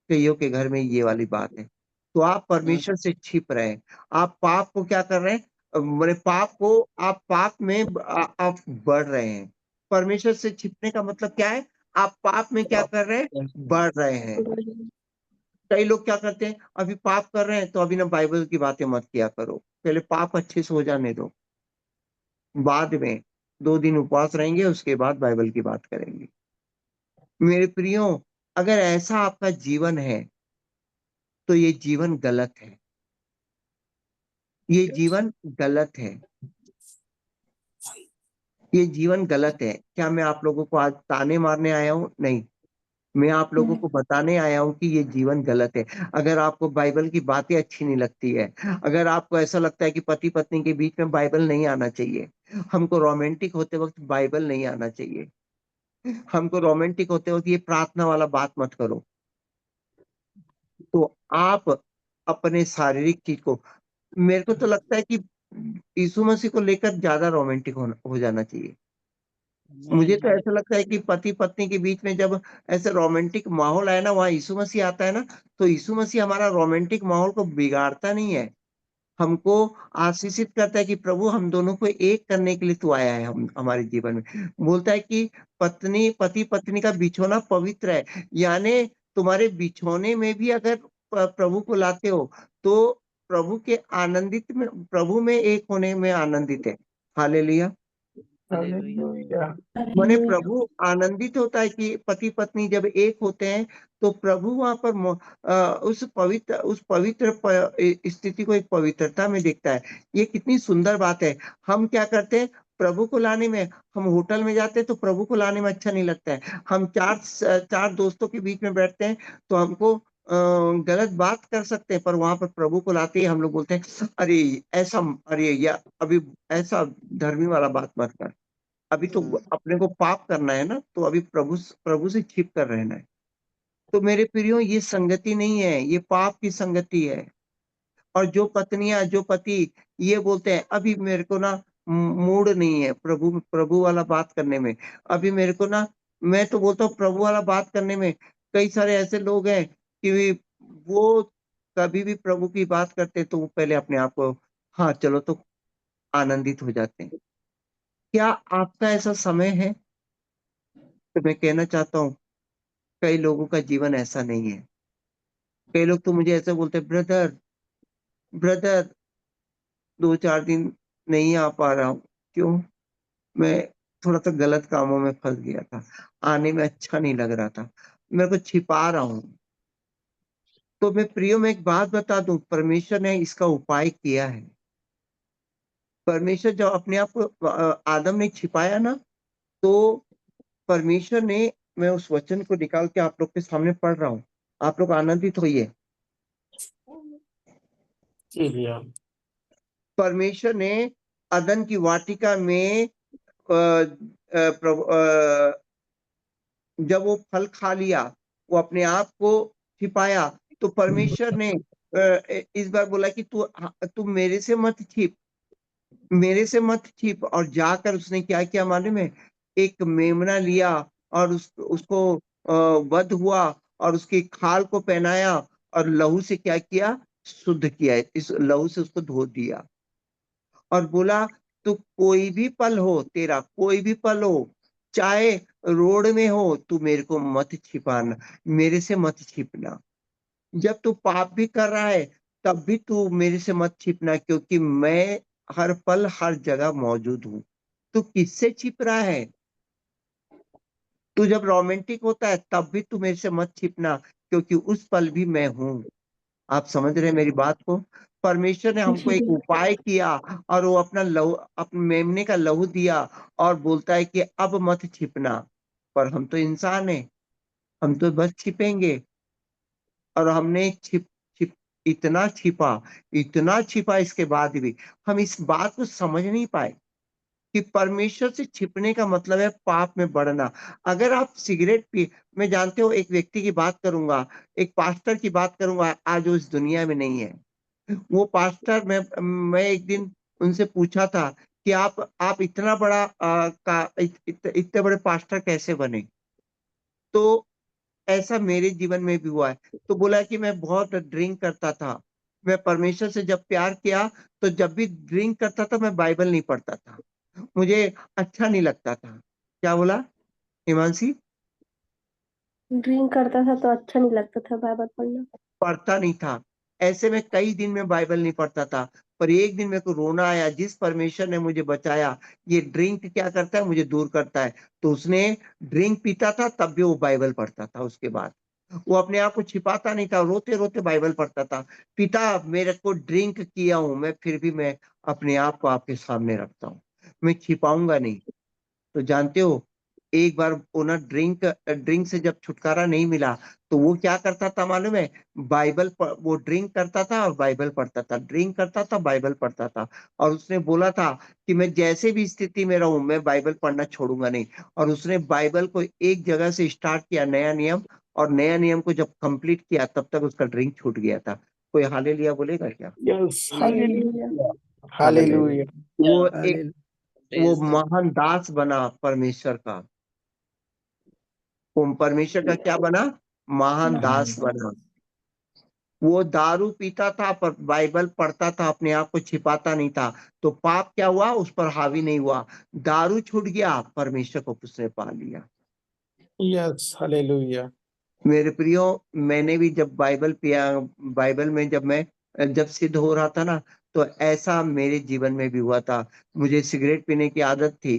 कइयों के घर में ये वाली बात है। तो आप परमेश्वर से छिप रहे हैं। आप पाप को क्या कर रहे हैं? माने पाप को आप पाप में आप बढ़ रहे हैं। परमेश्वर से छिपने का मतलब क्या है? आप पाप में क्या कर रहे हैं? बढ़ रहे हैं। कई लोग क्या करते हैं, अभी पाप कर रहे हैं तो अभी ना बाइबल की बातें मत किया करो। पहले पाप अच्छे से हो जाने दो। बाद में 2 दिन उपवास रहेंगे, उसके बाद बाइबल की बात करेंगे। मेरे प्रियो, अगर ऐसा आपका जीवन है, तो ये जीवन गलत है। ये जीवन गलत है। ये जीवन गलत है। क्या मैं आप लोगों को आज ताने मारने आया हूँ? नहीं। मैं आप लोगों को बताने आया हूँ कि ये जीवन गलत है। अगर आपको बाइबल की बातें अच्छी नहीं लगती है, अगर आपको ऐसा लगता है कि पति-पत्नी के बीच में बाइबल नहीं आना चाहिए, हमको रोमांटिक होते वक़्त बाइबल नहीं आना चाहिए, हमको रोमांटिक होते वक़्त ये प्रार्थना वाला बात मत करो। तो आप अपने शारीरिक चीज़ को, मेरे को तो लगता है कि यीशु मसीह को लेकर ज़्यादा रोमांटिक हो जाना चाहिए। मुझे तो ऐसा लगता है कि पति-पत्नी के बीच में जब ऐसे रोमांटिक माहौल आए ना, वहाँ यीशु मसीह आता है ना, तो यीशु मसीह हमारा रोमांटिक माहौल को बिगाड़ता नहीं है। हमको आशीषित करता है कि प्रभु हम दोनों को एक करने के लिए तू आया है हम हमारे जीवन में। बोलता है कि पति-पत्नी का बिछौना पवित्र है, यानी तुम्हारे बिछौने में भी अगर प्रभु को लाते हो, तो प्रभु में एक होने में आनंदित है। हालेलुया! हालेलुया। हालेलुया। माने प्रभु आनंदित होता है कि पति-पत्नी जब एक होते हैं, तो प्रभु वहाँ पर उस पवित्र स्थिति को एक पवित्रता में देखता है। ये कितनी सुंदर बात है। हम क्या करते हैं, प्रभु को लाने में, हम होटल में जाते हैं तो प्रभु को लाने में अच्छा नहीं लगता है। हम 4 दोस्तों के बीच में बैठते हैं, तो हमको गलत बात कर सकते हैं, पर वहाँ पर प्रभु को लाते ही हम लोग बोलते हैं, अरे या अभी ऐसा धर्मी वाला बात मत कर। अभी तो अपने को पाप करना है ना, तो अभी प्रभु से छिप कर रहना है। तो मेरे प्रियो ये संगति नहीं है, ये पाप की संगति है। और जो पत्नियां, जो पति ये बोलते हैं अभी मेरे को ना मूड नहीं है प्रभु प्रभु वाला बात करने में, अभी मेरे को ना, मैं तो बोलता हूँ प्रभु वाला बात करने में। कई सारे ऐसे लोग हैं कि वो कभी भी प्रभु की बात करते तो वो पहले अपने आप को, हाँ चलो तो आनंदित हो जाते हैं। क्या आपका ऐसा समय है? तो मैं कहना चाहता हूँ कई लोगों का जीवन ऐसा नहीं है। कई लोग तो मुझे ऐसे बोलते हैं, ब्रदर ब्रदर 2-4 दिन नहीं आ पा रहा हूँ। क्यों? मैं थोड़ा सा गलत कामों में फंस गया था, आने में अच्छा नहीं लग रहा था, मेरे को छिपा रहा हूँ। तो मैं प्रियो में एक बात बता दूं, परमेश्वर ने इसका उपाय किया है। परमेश्वर जब अपने आप को आदम ने छिपाया ना, तो परमेश्वर ने, मैं उस वचन को निकाल के आप लोग के सामने पढ़ रहा हूँ, आप लोग आनंदित होइए। जी भैया। परमेश्वर ने अदन की वाटिका में प्रभु जब वो फल खा लिया, वो अपने आप को छिपाया, तो परमेश्वर ने इस बार बोला कि तू मेरे से मत छिप, मेरे से मत छिप। और जाकर उसने क्या किया मालूम है? एक मेमना लिया और उसको वध हुआ और उसकी खाल को पहनाया और लहू से क्या किया? शुद्ध किया, इस लहू से उसको धो दिया। और बोला तू कोई भी पल हो, तेरा कोई भी पल हो, चाहे रोड में हो, तू मेरे को मत छिपाना, मेरे से मत छिपना। जब तू पाप भी कर रहा है तब भी तू मेरे से मत छिपना, क्योंकि मैं हर पल हर जगह मौजूद हूँ। तू किससे छिप रहा है? तू जब रोमांटिक होता है तब भी तू मेरे से मत छिपना, क्योंकि उस पल भी मैं हूँ। आप समझ रहे हैं मेरी बात को? परमेश्वर ने हमको जी एक भैया। उपाय किया और वो अपना लहू, अपने मेमने का लहू दिया और बोलता है कि अब मत छिपना। पर हम तो इंसान हैं, हम तो बस छिपेंगे। और हमने छिप छिप इतना छिपा, इसके बाद भी हम इस बात को समझ नहीं पाए कि परमेश्वर से छिपने का मतलब है पाप में बढ़ना। अगर आप सिगरेट पी, मैं जानते हो एक व्यक्ति की बात करूंगा, एक पास्टर की बात करूंगा, आज वो इस दुनिया में नहीं है। वो पास्टर, मैं एक दिन उनसे पूछा था कि आप इतना बड़ा इतने बड़े पास्टर कैसे बने? तो ऐसा मेरे जीवन में भी हुआ है। तो बोला कि मैं बहुत ड्रिंक करता था, मैं परमेश्वर से जब प्यार किया तो जब भी ड्रिंक करता था मैं बाइबल नहीं पढ़ता था, मुझे अच्छा नहीं लगता था। क्या बोला हिमांशी? ड्रिंक करता था तो अच्छा नहीं लगता था बाइबल पढ़ना। पढ़ता नहीं था। ऐसे में कई दिन में बाइबल नहीं पढ़ता था। पर एक दिन मेरे को रोना आया, जिस परमेश्वर ने मुझे बचाया, ये ड्रिंक क्या करता है? मुझे दूर करता है। तो उसने ड्रिंक पीता था तब भी वो बाइबल पढ़ता था। उसके बाद वो अपने आप को छिपाता नहीं था, रोते रोते बाइबल पढ़ता था। पिता, मेरे को ड्रिंक किया हूं मैं, फिर भी मैं अपने आप को आपके सामने रखता हूँ, मैं छिपाऊंगा नहीं। तो जानते हो, एक बार वो ना ड्रिंक ड्रिंक से जब छुटकारा नहीं मिला, तो वो क्या करता था मालूम है? वो ड्रिंक करता था और बाइबल पढ़ता था, ड्रिंक करता था, बाइबल पढ़ता था। और उसने बोला था कि मैं जैसे भी स्थिति में रहूं, मैं बाइबल पढ़ना छोड़ूंगा नहीं। और उसने बाइबल को एक जगह से स्टार्ट किया, नया नियम, और नया नियम को जब कंप्लीट किया तब तक उसका ड्रिंक छूट गया था। कोई हालेलुया बोलेगा क्या? Yes, hallelujah. हालेलुया। वो एक, वो Praise the महान दास बना परमेश्वर का। वो परमेश्वर का क्या बना? महान दास बना। वो दारू पीता था पर बाइबल पढ़ता था, अपने आप को छिपाता नहीं था। तो पाप क्या हुआ? उस पर हावी नहीं हुआ। दारू छूट गया, परमेश्वर को उसने पा लिया। Yes, hallelujah. मेरे प्रियो, मैंने भी जब बाइबल पिया, बाइबल में जब सिद्ध हो रहा था ना, तो ऐसा मेरे जीवन में भी हुआ था। मुझे सिगरेट पीने की आदत थी।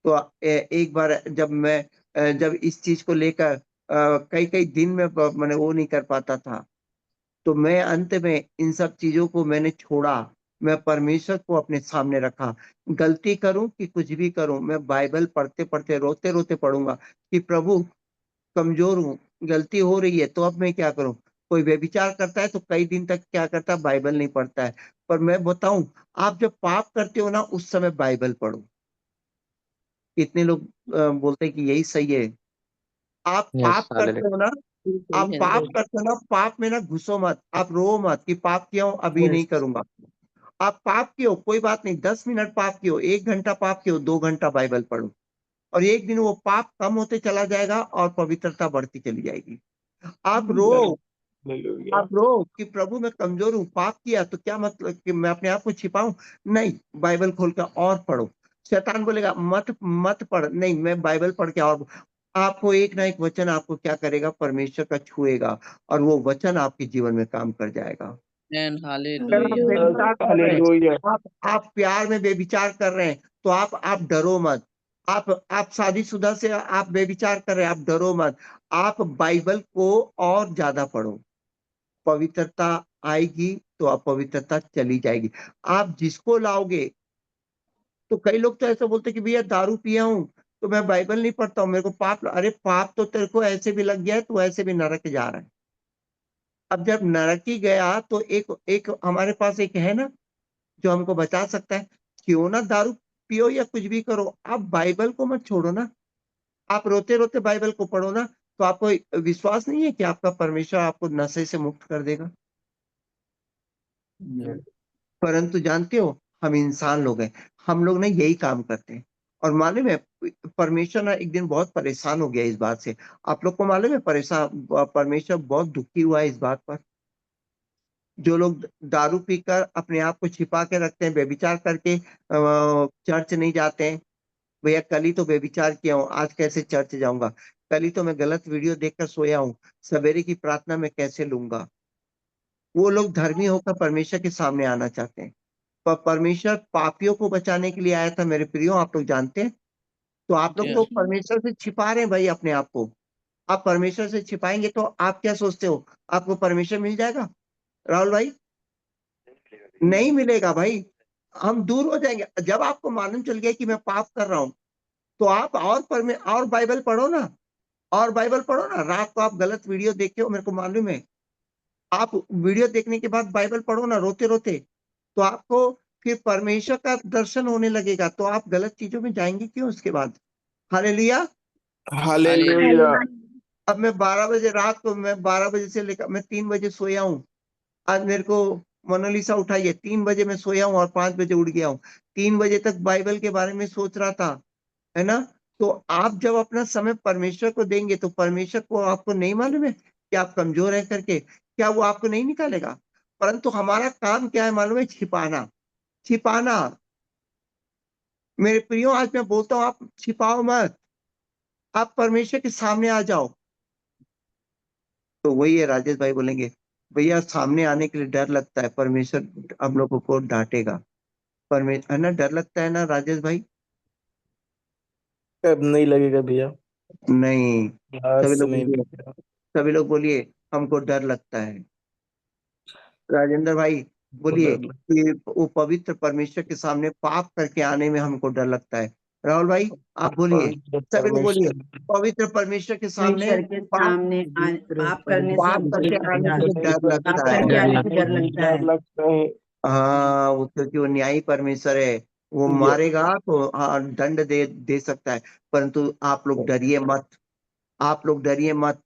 तो एक बार जब इस चीज को लेकर कई कई दिन में मैंने वो नहीं कर पाता था, तो मैं अंत में इन सब चीजों को मैंने छोड़ा। मैं परमेश्वर को अपने सामने रखा। गलती करूं कि कुछ भी करूं, मैं बाइबल पढ़ते पढ़ते रोते रोते पढ़ूंगा कि प्रभु, कमजोर हूं, गलती हो रही है, तो अब मैं क्या करूं? कोई व्यभिचार करता है तो कई दिन तक क्या करता है? बाइबल नहीं पढ़ता है। पर मैं बताऊं, आप जब पाप करते हो ना, उस समय बाइबल पढ़ो। कितने लोग बोलते हैं कि यही सही है। आप यस पाप करते हो ना, आप बिल्कुल पाप हिंदू करते हो ना, पाप में ना घुसो मत, आप रो मत कि पाप किया हूं अभी नहीं यस करूंगा। आप पाप किए हो कोई बात नहीं, 10 मिनट पाप किए हो, 1 घंटा पाप किए हो, 2 घंटा बाइबल पढ़ो, और एक दिन वो पाप कम होते चला जाएगा और पवित्रता बढ़ती चली जाएगी। आप रो, हालेलुया। आप रो कि प्रभु मैं कमजोर हूँ, पाप किया तो क्या मतलब कि मैं अपने आप को छिपाऊं? नहीं, बाइबल खोल कर और पढ़ो। शैतान बोलेगा मत मत पढ़, नहीं मैं बाइबल पढ़ के और आपको एक ना एक वचन आपको क्या करेगा, परमेश्वर का छुएगा, और वो वचन आपके जीवन में काम कर जाएगा। एंड अगर आप हालेलुया हालेलुया। बेविचार कर रहे हालेलुया। हैं, आप प्यार में बेविचार कर रहे हैं, तो आप डरो मत। आप शादीशुदा से आप बेविचार कर रहे हैं, आप डरो मत। आप बाइबल को और ज्यादा पढ़ो, पवित्रता आएगी तो अपवित्रता चली जाएगी। आप जिसको लाओगे, तो कई लोग तो ऐसा बोलते हैं कि भैया दारू पिया हूं तो मैं बाइबल नहीं पढ़ता हूं, मेरे को पाप, अरे पाप तो तेरे को ऐसे भी लग गया है, तू ऐसे भी नरक जा रहा है। अब जब नरकी गया तो एक एक हमारे पास एक है ना जो हमको बचा सकता है। क्यों ना दारू पियो या कुछ भी करो, आप बाइबल को मत छोड़ो ना। आप रोते रोते बाइबल को पढ़ो ना, तो आपको विश्वास नहीं है कि आपका परमेश्वर आपको नशे से मुक्त कर देगा? परंतु जानते हो, हम इंसान लोग हैं, हम लोग ना यही काम करते हैं। और मालूम है, परमेश्वर ना एक दिन बहुत परेशान हो गया इस बात से। आप लोग को मालूम है, परेशान परमेश्वर बहुत दुखी हुआ है इस बात पर। जो लोग दारू पीकर अपने आप को छिपा के रखते हैं, व्यभिचार करके चर्च नहीं जाते हैं। भैया कल ही तो व्यभिचार किया हूँ, आज कैसे चर्च जाऊंगा? कल ही तो मैं गलत वीडियो देखकर सोया हूँ, सवेरे की प्रार्थना में कैसे लूंगा? वो लोग धर्मी होकर परमेश्वर के सामने आना चाहते हैं, पर परमेश्वर पापियों को बचाने के लिए आया था मेरे प्रियो, आप लोग जानते हैं। तो आप लोग जी तो परमेश्वर से छिपा रहे हैं भाई अपने आप को। आप परमेश्वर से छिपाएंगे तो आप क्या सोचते हो, आपको परमेश्वर मिल जाएगा राहुल भाई? नहीं मिलेगा भाई, हम दूर हो जाएंगे। जब आपको मालूम चल गया कि मैं पाप कर रहा हूं, तो आप और बाइबल पढ़ो ना, और बाइबल पढ़ो ना। रात को आप गलत वीडियो देखे हो, मेरे को मालूम है। आप वीडियो देखने के बाद बाइबल पढ़ो ना रोते रोते, तो आपको फिर परमेश्वर का दर्शन होने लगेगा, तो आप गलत चीजों में जाएंगे क्यों उसके बाद? हालेलुया। हालेलुया। अब मैं 12 बजे रात को, मैं 12 बजे से लेकर मैं 3 बजे सोया हूँ। आज मेरे को मोनालिसा उठाई है, 3 बजे मैं सोया हूँ और 5 बजे उठ गया हूँ। 3 बजे तक बाइबल के बारे में सोच रहा था, है ना? तो आप जब अपना समय परमेश्वर को देंगे, तो परमेश्वर को आपको नहीं मालूम है कि आप कमजोर है करके? क्या वो आपको नहीं निकालेगा? परंतु हमारा काम क्या है मालूम है? छिपाना, छिपाना। मेरे प्रियो, आज मैं बोलता हूँ आप छिपाओ मत, आप परमेश्वर के सामने आ जाओ। तो वही है, राजेश भाई बोलेंगे भैया सामने आने के लिए डर लगता है, परमेश्वर हम लोगों को डांटेगा। परमेश्वर, है ना, डर लगता है ना राजेश भाई? कब नहीं लगेगा भैया? नहीं, आज सभी से लोग नहीं बोलिए, लगेगा। सभी लोग बोलिए हमको डर लगता है। राजेंद्र भाई तो बोलिए डर लग कि वो पवित्र परमेश्वर के सामने पाप करके आने में हमको डर लगता है। राहुल भाई आप बोलिए, सभी लोग बोलिए, परमेश्वर पवित्र परमेश्वर के सामने परमेश्वर के पाप सामने पाप करने से पाप हमको करके डर आने लगता के है। लिए डर पाप लगता करके है। आने से डर लगता डर है। लगता है। हाँ, वो क्योंकि वो न्यायी परमेश्वर है, वो ये मारेगा तो हाँ दंड दे दे सकता है। परंतु आप लोग डरिए मत, आप लोग डरिए मत।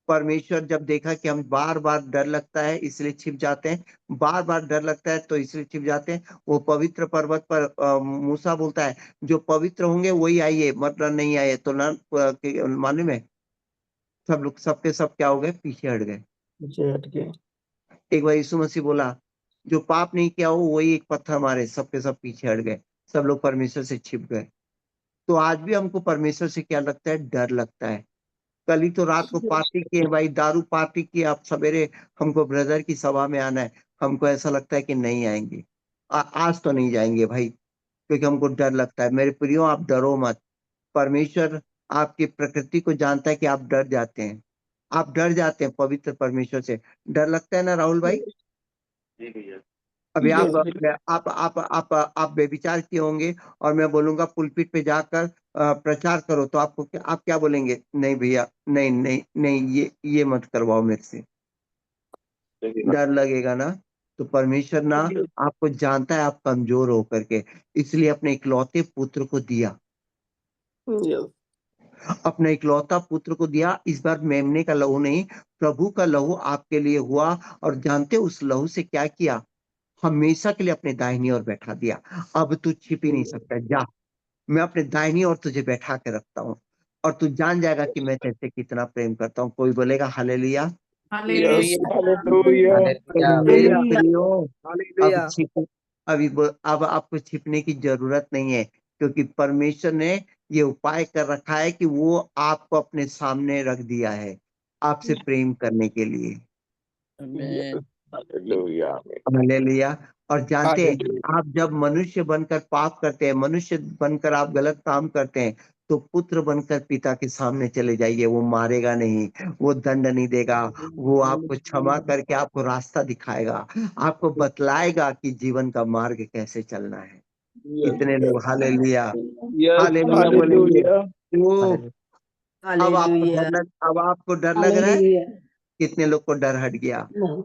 परमेश्वर जब देखा कि हम बार बार डर लगता है इसलिए छिप जाते हैं, बार बार डर लगता है तो इसलिए छिप जाते हैं, वो पवित्र पर्वत पर मूसा बोलता है जो पवित्र होंगे वही आइए, मतलब नहीं आए तो ना, मालूम है सब लोग सबके सब क्या हो गए, पीछे हट गए। पीछे हट गए। एक बार यीशु मसीह बोला जो पाप नहीं किया हो वही एक पत्थर मारे, सबके सब पीछे हट गए, सब लोग परमेश्वर से छिप गए। तो आज भी हमको परमेश्वर से क्या लगता है, डर लगता है। कल ही तो रात को पार्टी किए भाई, दारू पार्टी की, आप सवेरे हमको ब्रदर की सभा में आना है, हमको ऐसा लगता है कि नहीं आएंगे। आज तो नहीं जाएंगे भाई, क्योंकि हमको डर लगता है। मेरे प्रियो आप डरो मत, परमेश्वर आपकी प्रकृति को जानता है कि आप डर जाते हैं, आप डर जाते हैं पवित्र परमेश्वर से। डर लगता है ना राहुल भाई? अभी यस भैया। आप बेविचार किए होंगे, और मैं बोलूंगा पुलपिट पे जाकर प्रचार करो, तो आप क्या बोलेंगे? नहीं भैया, नहीं नहीं नहीं, ये मत करवाओ मेरे से, डर लगेगा ना। तो परमेश्वर ना आपको जानता है आप कमजोर हो करके, इसलिए अपने इकलौते पुत्र को दिया। यस अपना इकलौता पुत्र को दिया। इस बार मेमने का लहू नहीं, प्रभु का लहू आपके लिए हुआ। और जानते हो उस लहू से क्या किया? हमेशा के लिए अपने दाहिनी ओर बैठा दिया। अब तू छिप ही नहीं सकता। जा, मैं अपने दाहिनी ओर तुझे बैठा के रखता हूँ, और तू जान जाएगा कि मैं तेरे कितना प्रेम करता हूँ। कोई बोलेगा हालेलुया। Yes, hallelujah. हालेलुया, तो मेरे हालेलुया, प्रियो, अब हालेलुया। अब आपको छिपने की जरूरत नहीं है, क्योंकि परमेश्वर ने ये उपाय कर रखा है कि वो आपको अपने सामने रख दिया है, आपसे प्रेम करने के लिए। आमेन। Hallelujah, hallelujah. और जानते हैं, हालेलुया। आप जब मनुष्य बनकर पाप करते हैं, मनुष्य बनकर आप गलत काम करते हैं, तो पुत्र बनकर पिता के सामने चले जाइए। वो मारेगा नहीं, वो दंड नहीं देगा, वो आपको क्षमा करके आपको रास्ता दिखाएगा, आपको बतलाएगा कि जीवन का मार्ग कैसे चलना है। कितने लोग हालेलुया, यस, हालेलुया बोलेंगे? हालेलुया, वो हालेलुया। अब आपको डर लग रहा है? हालेलुया। कितने लोग को डर हट गया? नहीं।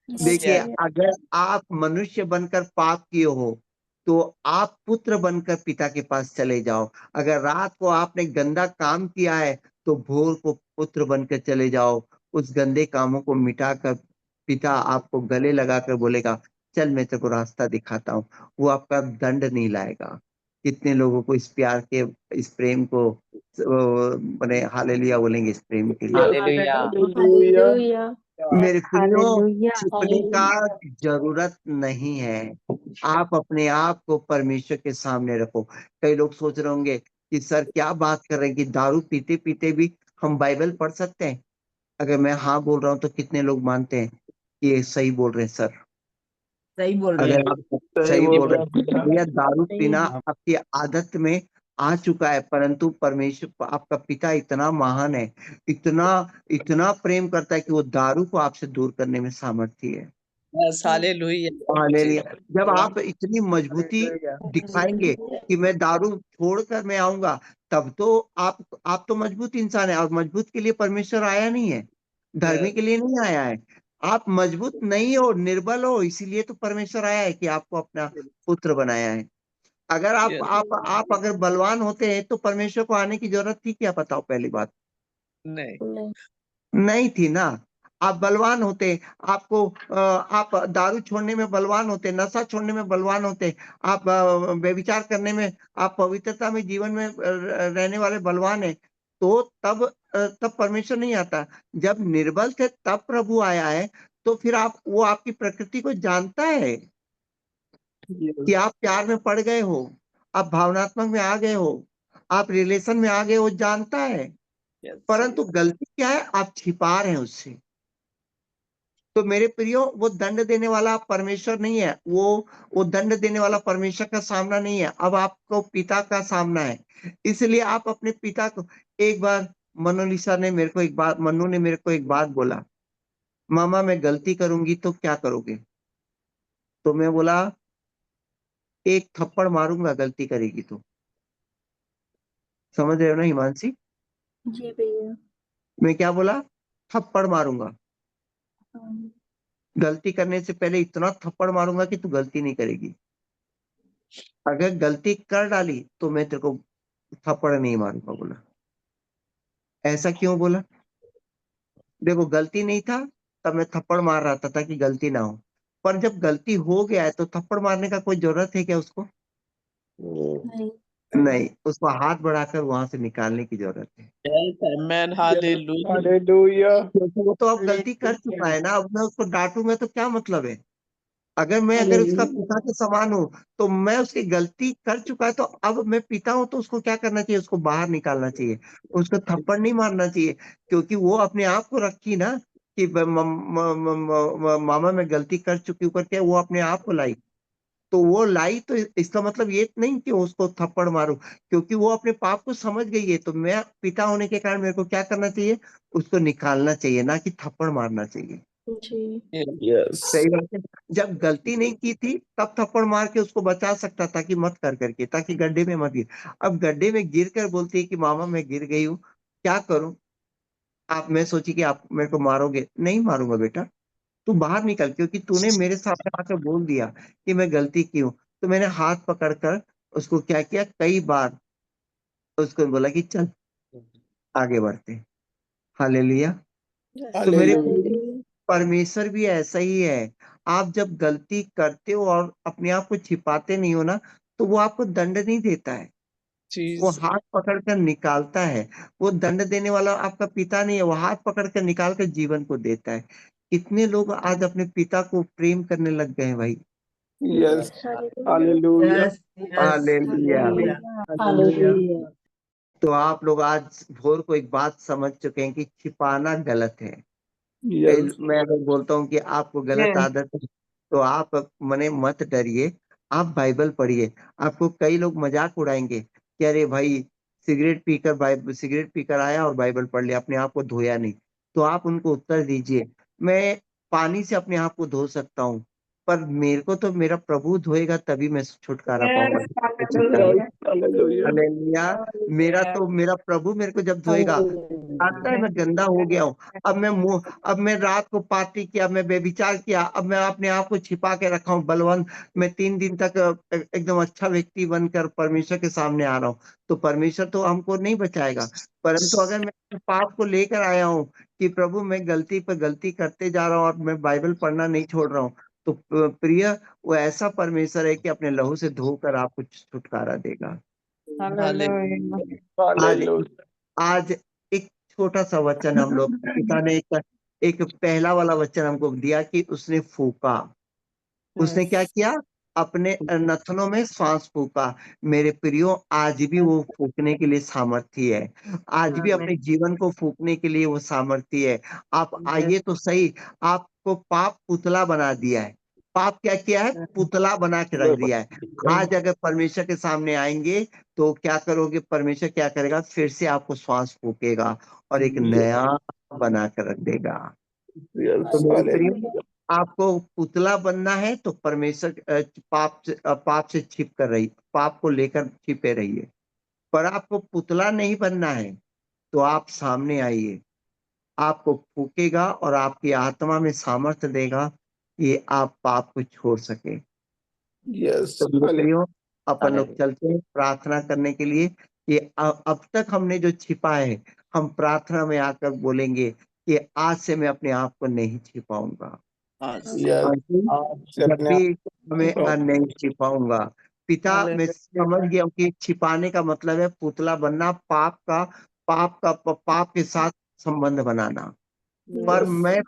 देखिए, Yes. अगर आप मनुष्य बनकर पाप किए हो, तो आप पुत्र बनकर पिता के पास चले जाओ। अगर रात को आपने गंदा काम किया है, तो भोर को पुत्र बनकर चले जाओ। उस गंदे कामों को मिटाकर पिता आपको गले लगाकर बोलेगा, चल मैं तेरे को रास्ता दिखाता हूँ। वो आपका दंड नहीं लाएगा। कितने लोगों को इस प्यार के, इस प्रेम को मैंने हालेलुया बोलेंगे इस प्रेम के लिए? हालेलुया। हालेलुया। मेरे प्रियो, हालेलुया। छिपने का जरूरत नहीं है। आप अपने आप को परमेश्वर के सामने रखो। कई लोग सोच रहे होंगे कि सर क्या बात कर रहे हैं कि दारू पीते पीते भी हम बाइबल पढ़ सकते हैं? अगर मैं हाँ बोल रहा हूँ तो कितने लोग मानते हैं कि ये सही बोल रहे हैं सर? सही बोल रहे अगर हैं। आप सही सही बोल बोल रहे रहा हैं, है। भैया दारू सही पीना है। आपकी आदत में आ चुका है, परंतु परमेश्वर आपका पिता इतना महान है, इतना इतना प्रेम करता है कि वो दारू को आपसे दूर करने में सामर्थ्य है। Yes. Hallelujah. हालेलुया। जब आप इतनी मजबूती हालेलुया। दिखाएंगे कि मैं दारू छोड़कर मैं आऊंगा, तब तो आप तो मजबूत इंसान है। और मजबूत के लिए परमेश्वर आया नहीं है, धर्मी Yes. के लिए नहीं आया है। आप मजबूत नहीं हो, निर्बल हो, इसीलिए तो परमेश्वर आया है कि आपको अपना पुत्र बनाया है। अगर Yes. आप अगर बलवान होते हैं तो परमेश्वर को आने की जरूरत थी क्या? बताओ पहली बात। नहीं. नहीं। नहीं थी ना। आप बलवान होते, आप दारू छोड़ने में बलवान होते, नशा छोड़ने में बलवान होते, आप व्यभिचार करने में, आप पवित्रता में जीवन में रहने वाले बलवान हैं, तो तब परमेश्वर नहीं आता। जब निर्बल थे तब प्रभु आया है। तो फिर वो आपकी प्रकृति को जानता है कि आप प्यार में पड़ गए हो, आप भावनात्मक में आ गए हो, आप रिलेशन में आ गए हो, जानता है। Yes. परंतु गलती क्या है? आप छिपा रहे हैं उससे। तो मेरे प्रियो, वो दंड देने वाला परमेश्वर नहीं है, वो दंड देने वाला परमेश्वर का सामना नहीं है, अब आपको पिता का सामना है। इसलिए आप अपने पिता को, एक बार मनु ने मेरे को एक बात बोला, मामा मैं गलती करूंगी तो क्या करोगे? तो मैं बोला, एक थप्पड़ मारूंगा गलती करेगी तो। समझ रहे हो ना हिमांशी? जी भैया। मैं क्या बोला? थप्पड़ मारूंगा। हाँ। गलती करने से पहले इतना थप्पड़ मारूंगा कि तू गलती नहीं करेगी। अगर गलती कर डाली तो मैं तेरे को थप्पड़ नहीं मारूंगा बोला। ऐसा क्यों बोला? देखो, गलती नहीं था तब मैं थप्पड़ मार रहा था ताकि गलती ना हो, पर जब गलती हो गया है तो थप्पड़ मारने का कोई जरूरत है क्या उसको? नहीं। नहीं, उसको हाथ बढ़ाकर वहां से निकालने की जरूरत है, Yes. Amen. Hallelujah. हालेलुया। क्योंकि वो तो अब गलती कर चुका है ना। अब मैं उसको डांटूंगा तो क्या मतलब है? अगर उसका हालेलुया। पिता के समान हूँ, तो मैं उसकी गलती कर चुका है, तो अब मैं पिता हूं तो उसको क्या करना चाहिए? उसको बाहर निकालना चाहिए, उसको थप्पड़ नहीं मारना चाहिए, क्योंकि वो अपने आप को रखी ना कि मामा मैं गलती कर चुकी हूँ करके वो अपने आप को लाई। तो वो लाई तो इसका मतलब ये नहीं कि उसको थप्पड़ मारूं, क्योंकि वो अपने पाप को समझ गई है। तो मैं पिता होने के कारण मेरे को क्या करना चाहिए? उसको निकालना चाहिए, ना कि थप्पड़ मारना चाहिए। जी। Yes. यस। सही बात है। जब गलती नहीं की थी तब थप्पड़ मार के उसको बचा सकता था कि मत कर करके, ताकि गड्ढे में मत गिर। अब गड्ढे में गिर कर बोलती है कि मामा मैं गिर गई हूँ, क्या करूं? मैं सोची कि आप मेरे को मारोगे, नहीं मारूंगा बेटा, तू बाहर निकल, क्योंकि तूने मेरे सामने आकर बोल दिया कि मैं गलती की हूँ। तो मैंने हाथ पकड़कर उसको क्या किया, कई बार उसको बोला कि चल आगे बढ़ते। हालेलुया। तो मेरे हालेलुया। परमेश्वर भी ऐसा ही है। आप जब गलती करते हो और अपने आप को छिपाते नहीं हो ना, तो वो आपको दंड नहीं देता है। वो चीज हाथ पकड़ कर निकालता है। वो दंड देने वाला आपका पिता नहीं है, वो हाथ पकड़ कर निकाल कर जीवन को देता है। कितने लोग आज अपने पिता को प्रेम करने लग गए हैं भाई। Yes, hallelujah. Hallelujah. Hallelujah. Hallelujah. तो आप लोग आज भोर को एक बात समझ चुके हैं कि छिपाना गलत है। यस, मैं अगर बोलता हूँ कि आपको गलत आदत है, तो आप मने मत डरिए, आप बाइबल पढ़िए। आपको कई लोग मजाक उड़ाएंगे कि अरे भाई सिगरेट पीकर आया और बाइबल पढ़ लिया, अपने आप को धोया नहीं। तो आप उनको उत्तर दीजिए, मैं पानी से अपने आप को धो सकता हूँ, पर मेरे को तो मेरा प्रभु धोएगा तभी मैं छुटकारा पाऊंगा। Yes, hallelujah. हालेलुया। मेरा प्रभु मेरे को जब धोएगा, आता है मैं गंदा हो गया हूँ। अब मैं रात को पार्टी किया, मैं व्यभिचार किया, अब मैं अपने आप को छिपा के रखा हूँ बलवंत। मैं 3 दिन तक एकदम अच्छा व्यक्ति बनकर परमेश्वर के सामने आ रहा हूँ। तो परमेश्वर तो हमको नहीं बचाएगा। परंतु अगर मैं पाप को लेकर आया हूँ कि प्रभु मैं गलती पर गलती करते जा रहा हूँ और मैं बाइबल पढ़ना नहीं छोड़ रहा हूँ, तो प्रिय वो ऐसा परमेश्वर है कि अपने लहू से धोकर आपको छुटकारा देगा। हालेलुया। आज हालेलुया। आज एक छोटा-सा वचन हम लोग पिता ने एक पहला वाला वचन हमको दिया कि उसने फूँका। उसने क्या किया? अपने नथनों में श्वास फूँका। मेरे प्रियो आज भी वो फूँकने के लिए सामर्थी है। आज भी अपने जीवन को फूँकने के लिए वो सामर्थी है। आप आइए तो सही, आपको पाप पुतला बना दिया है। पाप क्या किया है? पुतला बना के रख दिया है। आज अगर परमेश्वर के सामने आएँगे, तो क्या करोगे? परमेश्वर क्या करेगा? फिर से आपको श्वास फूँकेगा और एक नया बना कर रख देगा। तो यस, मेरे प्रियो, हालेलुया। आपको पुतला बनना है तो परमेश्वर पाप से छिप कर रहिए, पाप को लेकर छिपे रहिए। पर आपको पुतला नहीं बनना है, तो आप सामने आइए। आपको फूँकेगा और आपकी आत्मा में सामर्थ्य देगा कि आप पाप को छोड़ सकें। यस, तो मेरे हालेलुया। प्रियो, अपन लोग चलते हैं प्रार्थना करने के लिए कि अब तक हमने जो छिपा है, हम प्रार्थना में आकर बोलेंगे कि आज से मैं अपने आप को नहीं छिपाऊँगा। आज यस, आज भी आप से जब अपने आप भी मैं नहीं छिपाऊँगा। पिता मैं समझ गया हूँ कि छिपाने का मतलब है पुतला बनना, पाप के साथ संबंध बनाना। पर यस, मैं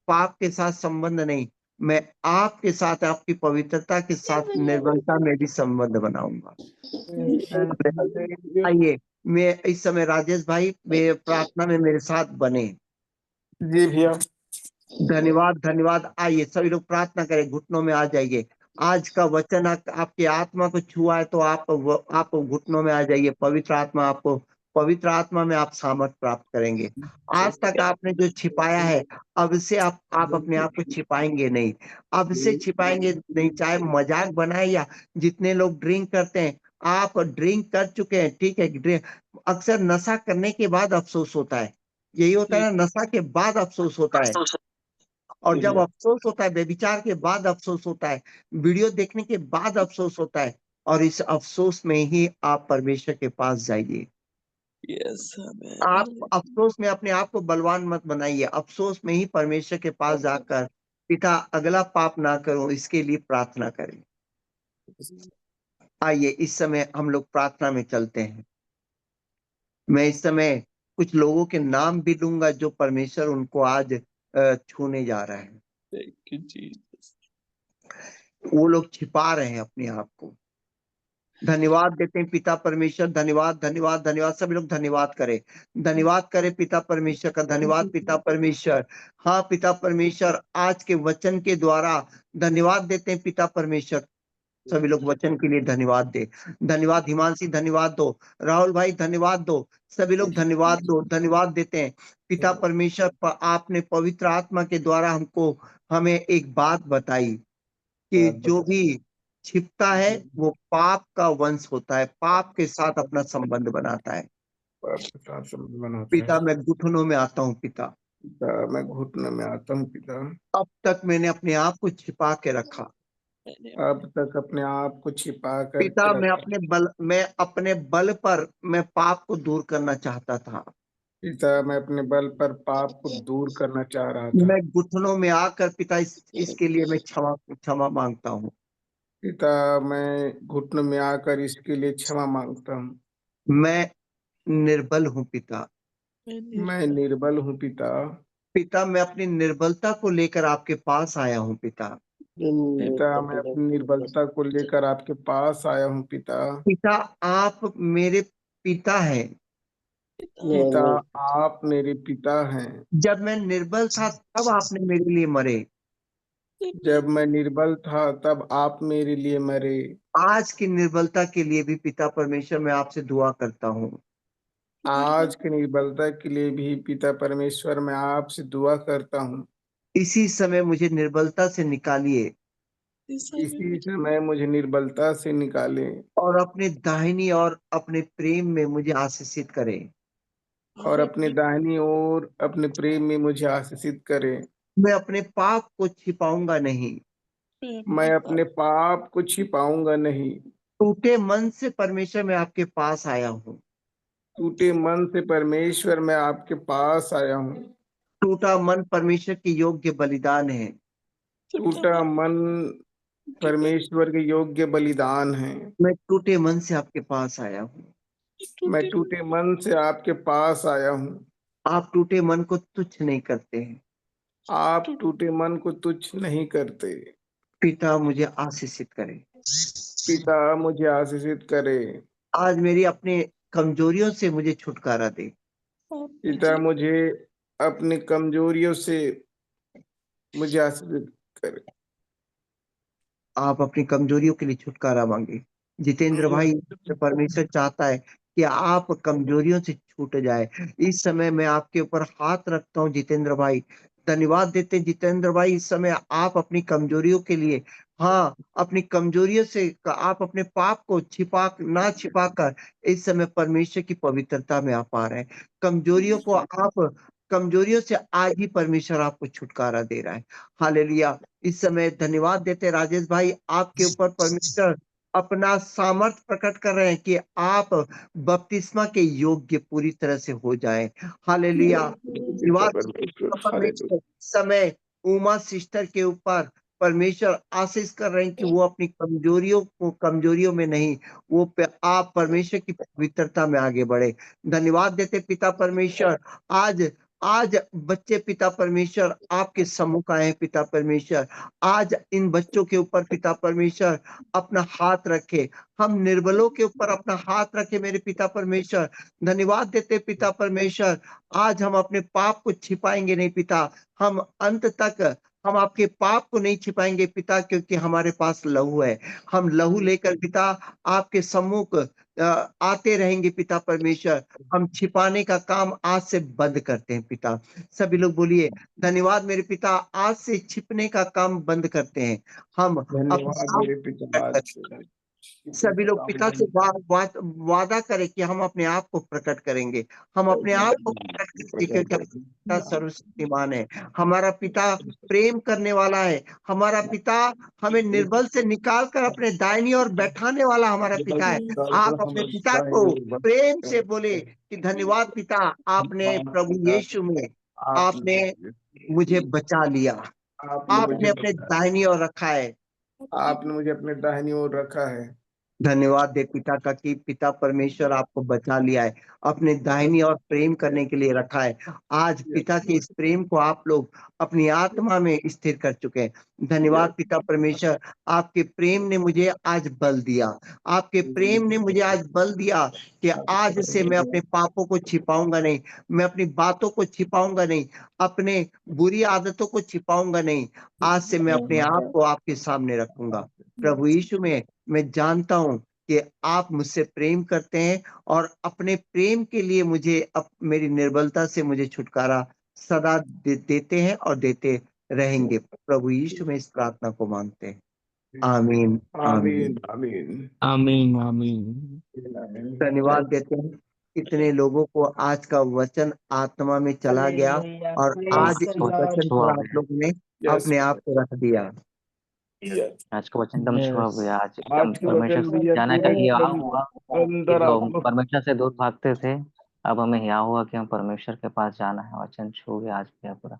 पाप के साथ संबंध नहीं, मैं आपके साथ, आपकी पवित्रता के साथ निर्मलता में भी संबंध बनाऊँगा। हालेलुया। आइए, मैं इस समय राजेश भाई मेरे प्रार्थना में मेरे साथ बने। जी भैया। धन्यवाद, धन्यवाद। आइए सभी लोग प्रार्थना करें, घुटनों में आ जाइए। आज का वचन आपकी आत्मा को छुआ है तो आप घुटनों में आ जाइए। पवित्र आत्मा में आप सामर्थ प्राप्त करेंगे। आज तक आपने जो छिपाया है, अब से आप अपने आप को छिपाएँगे नहीं। अब से छिपाएँगे नहीं, चाहे मज़ाक बनाए या जितने लोग ड्रिंक करते हैं, आप ड्रिंक कर चुके हैं, ठीक है। अक्सर नशा करने के बाद अफ़सोस होता है। यही होता है ना, नशा के बाद अफ़सोस होता है। और जी जब भैया। अफ़सोस होता है, व्यभिचार के बाद अफ़सोस होता है, वीडियो देखने के बाद अफ़सोस होता है और इस अफ़सोस में ही आप परमेश्वर के पास जाइए। यस आप आमेन। अफ़सोस में अपने आप को बलवान मत बनाइए, अफ़सोस में ही परमेश्वर के पास जाकर पिता अगला पाप ना करूँ इसके लिए प्रार्थना करें। आइए इस समय हम लोग प्रार्थना में चलते हैं। मैं इस समय कुछ लोगों के नाम भी लूँगा जो परमेश्वर उनको आज छूने जा रहा है। Thank you Jesus. वो लोग छिपा रहे हैं अपने आप को। धन्यवाद देते हैं पिता परमेश्वर, धन्यवाद, धन्यवाद, धन्यवाद। सभी लोग धन्यवाद करें। धन्यवाद करें पिता परमेश्वर का, धन्यवाद पिता परमेश्वर। हाँ, पिता परमेश्वर आज के वचन के द्वारा धन्यवाद देते हैं पिता परमेश्वर। सभी लोग वचन के लिए धन्यवाद दें। धन्यवाद हिमांशी, धन्यवाद दो। राहुल भाई धन्यवाद दो। सभी लोग धन्यवाद दो, धन्यवाद देते हैं। पिता परमेश्वर आपने पवित्र आत्मा के द्वारा हमें एक बात बताई कि जो भी छिपता है वो पाप का वंश होता है, पाप के साथ अपना संबंध बनाता है। बनाता है। पिता मैं घुटनों में आता हूँ पिता। पिता, मैं घुटने में आता हूँ पिता। अब तक मैंने अपने आप को छिपा के रखा, अब तक अपने आप को छिपा पिता करके मैं रखा। अपने बल पर मैं पाप को दूर करना चाहता था। पिता, मैं अपने बल पर पाप को दूर करना चाह रहा था। मैं घुटनों में आकर पिता इसके लिए मैं क्षमा क्षमा मांगता हूँ। पिता, मैं घुटनों में आकर इसके लिए क्षमा मांगता हूँ। मैं निर्बल हूँ पिता। मैं निर्बल हूँ पिता। पिता मैं अपनी निर्बलता को लेकर आपके पास आया हूँ पिता। पिता, मैं अपनी निर्बलता को लेकर आपके पास आया हूँ पिता। पिता आप मेरे पिता हैं। पिता, आप मेरे पिता हैं। जब मैं निर्बल था तब आपने मेरे लिए मरे। जब मैं निर्बल था तब आप मेरे लिए मरे। आज की निर्बलता के लिए भी पिता परमेश्वर मैं आपसे दुआ करता हूँ। आज की निर्बलता के लिए भी पिता परमेश्वर, मैं आपसे दुआ करता हूँ। इसी समय मुझे निर्बलता से निकालिए इसी समय मुझे निर्बलता से निकाले और अपने दाहिनी और अपने प्रेम में मुझे आशीषित करें। और अपने दाहिनी ओर अपने प्रेम में मुझे आशीषित करे। मैं अपने पाप को छिपाऊंगा नहीं। मैं अपने पाप को छिपाऊंगा नहीं। टूटे मन से परमेश्वर मैं आपके पास आया हूँ। टूटे मन से परमेश्वर, मैं आपके पास आया हूँ। टूटा मन परमेश्वर के योग्य बलिदान है। टूटा मन परमेश्वर के योग्य बलिदान है। मैं टूटे मन से आपके पास आया हूँ। मैं टूटे मन से आपके पास आया हूँ। आप टूटे मन को तुच्छ नहीं करते हैं। आप टूटे मन को तुच्छ नहीं करते। पिता मुझे आशीषित करें। पिता, मुझे आशीषित करे। आज मेरी अपने कमजोरियों से मुझे छुटकारा दे। पिता, मुझे अपनी कमजोरियों से मुझे आशीषित करे। आप अपनी कमजोरियों के लिए छुटकारा मांगे। जितेंद्र भाई, परमेश्वर चाहता है कि आप कमजोरियों से छूट जाए। इस समय मैं आपके ऊपर हाथ रखता हूँ जितेंद्र भाई। धन्यवाद देते हैं जितेंद्र भाई, इस समय आप अपनी कमजोरियों के लिए, हाँ, अपनी कमजोरियों से आप अपने पाप को छिपा कर इस समय परमेश्वर की पवित्रता में आप आ रहे हैं। कमजोरियों से आज ही परमेश्वर आपको छुटकारा दे रहा है। हालेलुया। इस समय धन्यवाद देते राजेश भाई, आपके ऊपर परमेश्वर अपना सामर्थ प्रकट कर रहे हैं कि आप बपतिस्मा के योग्य पूरी तरह से हो जाएं। हालेलुया। धन्यवाद परमेश्वर, इस समय उमा सिस्टर के ऊपर परमेश्वर आशीष कर रहे हैं कि वो अपनी कमजोरियों में नहीं, आप परमेश्वर की पवित्रता में आगे बढ़े। धन्यवाद देते पिता परमेश्वर। आज आज बच्चे पिता परमेश्वर आपके सम्मुख आए हैं पिता परमेश्वर। आज इन बच्चों के ऊपर पिता परमेश्वर अपना हाथ रखे। हम निर्बलों के ऊपर अपना हाथ रखे मेरे पिता परमेश्वर। धन्यवाद देते पिता परमेश्वर। आज हम अपने पाप को छिपाएंगे नहीं पिता। हम अंत तक हम आपके पाप को नहीं छिपाएंगे पिता, क्योंकि हमारे पास लहू है। हम लहू लेकर पिता आपके सम्मुख आते रहेंगे पिता परमेश्वर। हम छिपाने का काम आज से बंद करते हैं पिता। सभी लोग बोलिए धन्यवाद मेरे पिता, आज से छिपने का काम बंद करते हैं। हम अपने धन्यवाद आप मेरे पिता। आज से सभी लोग पिता से वादा करें कि हम अपने आप को प्रकट करेंगे। हम अपने आप को प्रकट करेंगे क्योंकि हमारा पिता सर्वशक्तिमान है। हमारा पिता प्रेम करने वाला है। हमारा पिता हमें निर्बल से निकाल कर अपने दाहिनी ओर बैठाने वाला हमारा पिता है। आप अपने पिता को प्रेम से बोले कि धन्यवाद पिता, आपने प्रभु यीशु में आपने मुझे बचा लिया। आपने मुझे आपने अपने दाहिनी ओर रखा है। आपने मुझे अपने दाहिनी ओर रखा है। धन्यवाद दे पिता का कि पिता परमेश्वर आपको बचा लिया है, अपने दाहिनी ओर प्रेम करने के लिए रखा है। आज पिता के इस प्रेम को आप लोग अपनी आत्मा में स्थिर कर चुके हैं। धन्यवाद पिता परमेश्वर, आपके प्रेम ने मुझे आज बल दिया। आपके प्रेम ने मुझे आज बल दिया कि आज से मैं अपने पापों को छिपाऊंगा नहीं, मैं अपनी बातों को छिपाऊंगा नहीं, अपने बुरी आदतों को छिपाऊंगा नहीं। आज से मैं अपने आप को आपके सामने रखूंगा। प्रभु यीशु में मैं जानता हूं कि आप मुझसे प्रेम करते हैं और अपने प्रेम के लिए मुझे मेरी निर्बलता से मुझे छुटकारा सदा देते हैं और देते रहेंगे। प्रभु यीशु में इस प्रार्थना को मांगते हैं। आमीन आमीन। आमीन आमीन आमीन आमीन। धन्यवाद देते हैं। कितने लोगों को आज का वचन आत्मा में चला गया हालेलुया, और प्रेज आज द इस लॉर्ड। वचन पर आप लोगों ने यस अपने आप को रख दिया। आज का वचन एकदम छुआ यस भैया। आज एकदम आज के परमेश्वर वचन से भैया जाने का पूरा ये एकदम हुआ कि अंदर जो आत्मा परमेश्वर से दूर भागते थे, अब हमें यहाँ हुआ कि हम परमेश्वर के पास जाना है। वचन छू गया आज भैया पूरा।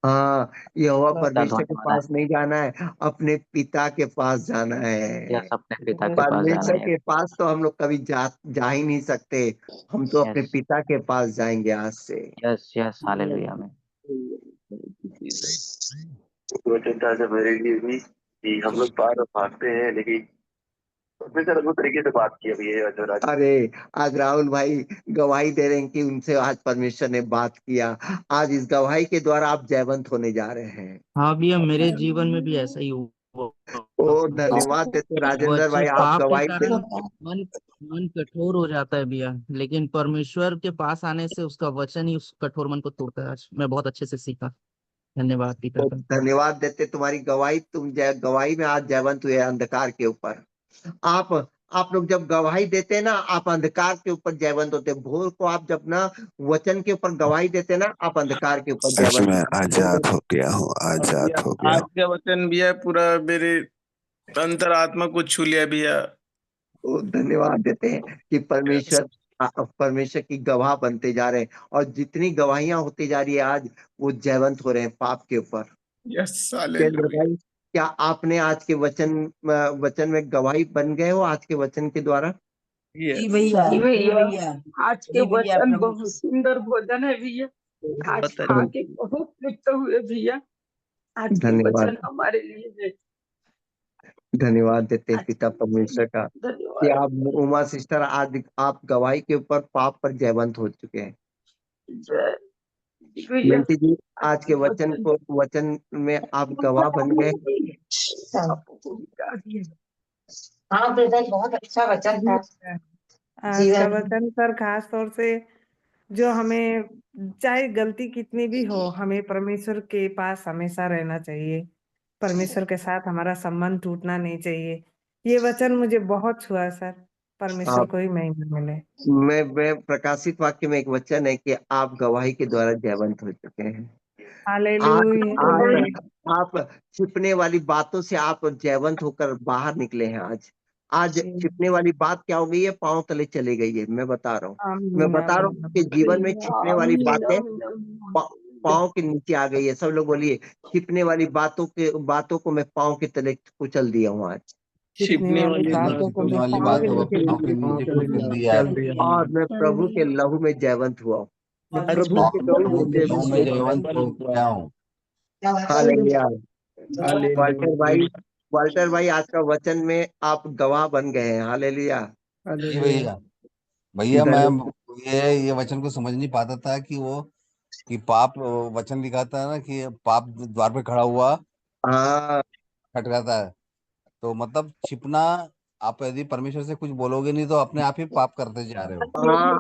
हाँ, यहोवा इतना परमेश्वर के धन्यवाद पास नहीं जाना है, अपने पिता के पास जाना या है। अपने पिता के पास जाना परमेश्वर है। के पास तो हम लोग कभी जा ही नहीं सकते। हम तो अपने यस पिता के पास जाएंगे आज से। यस यस, हालेलुया में। वचन था जब मेरे लिए भी कि हम लोग बार भागते हैं, लेकिन परमेश्वर अलग तरीके से बात की अभी ये वचन आज। अरे, आज राहुल भाई गवाही दे रहे हैं कि उनसे आज परमेश्वर ने बात किया। आज इस गवाही के द्वारा आप जयवंत होने जा रहे हैं। हाँ भैया, मेरे जीवन में भी ऐसा ही हुआ। ओ धन्यवाद देते राजेंद्र भाई, आप पाप के गवाही कारण दे। मन मन कठोर हो जाता है भैया, लेकिन परमेश्वर के पास आने से उसका वचन ही उस कठोर मन को तोड़ता है। आज मैं बहुत अच्छे से सीखा। धन्यवाद पिता तो का। धन्यवाद देते तुम्हारी गवाही, तुम गवाही में आज जयवंत हुए अंधकार के ऊपर। आप आप लोग जब गवाही देते हैं ना, आप अंधकार के ऊपर जयवंत होते हैं। भोर को आप जब ना वचन के ऊपर गवाही देते हैं ना, आप अंधकार के ऊपर आज जयवंत मैं होते आजाद हैं। हो गया हूँ, और आजाद भैया हो गया आज हूँ। का वचन भैया पूरा मेरे अंतर आत्मा को छू लिया भैया। तो धन्यवाद देते हैं कि परमेश्वर की गवाह बनते जा रहे हैं, और जितनी गवाहियां होती जा रही है आज, वो जयवंत हो रहे हैं पाप के ऊपर। यस केंद्र हालेलुया। भाई, क्या आपने आज के वचन में गवाही बन गए हो आज के वचन के द्वारा? जी यस भैया, जी जी भैया, भैया, आज के जी भैया वचन प्रभु। बहुत सुंदर भोजन है भैया। आज बताइए। खा के बहुत तृप्त हुए भैया। आज के धन्यवाद, वचन हमारे लिए है। धन्यवाद देते हैं आज पिता के वचन परमेश्वर का कि धन्यवाद। आप, उमा सिस्टर, आज आप गवाही के ऊपर पाप पर जयवंत हो चुके हैं। जय जी भैया। मिंटी जी, आज के वचन वचन में आप गवाह बन गए। आपको भी डाल दिया। हाँ बेटा, बहुत अच्छा वचन था। आज का जीवन वचन सर खास तौर से जो हमें, चाहे गलती कितनी भी हो, हमें परमेश्वर के पास हमेशा रहना चाहिए। परमेश्वर के साथ हमारा संबंध टूटना नहीं चाहिए। ये वचन मुझे बहुत छुआ सर। परमेश्वर आप, को ही महिमा मिले। मैं प्रकाशित वाक्य में एक वचन है कि आप गवाही के द्वारा जयवंत हो चुके हैं। आज हालेलुया। आप छिपने वाली बातों से आप जयवंत होकर बाहर निकले हैं। आज छिपने वाली बात क्या हो गई है? पांव तले चली गई है। मैं बता रहा हूँ, मैं आमीन बता रहा हूँ कि आमीन जीवन में छिपने वाली आमीन बातें आमीन आमीन। पांव के नीचे आ गई है। सब लोग बोलिए, छिपने वाली बातों को मैं पांव के तले कुचल दिया हूँ आज। छिपने छिपने वाली वाली बातों को बात छिपने मैं वाली पाँव के बातों नीचे को पाँव के गिरा नीचे हूँ। कुचल दिया है। और मैं प्रभु के लहू में जयवंत हुआ हूँ। मैं आज प्रभु के लहू प्रभु में के लहू में जयवंत हो हुआ। गया हूँ। हालेलुया। हालेलुया। वाल्टर भाई, आज का वचन में आप गवाह बन गए हैं। हालेलुया। जी भैया, भैया मैं धन्यवाद। ये वचन को समझ नहीं पाता था कि वो कि पाप, वचन लिखा था ना कि पाप द्वार पे खड़ा हुआ हाँ खटकाता है। तो मतलब छिपना, आप यदि परमेश्वर से कुछ बोलोगे नहीं तो अपने आप ही पाप करते जा रहे हो। हाँ,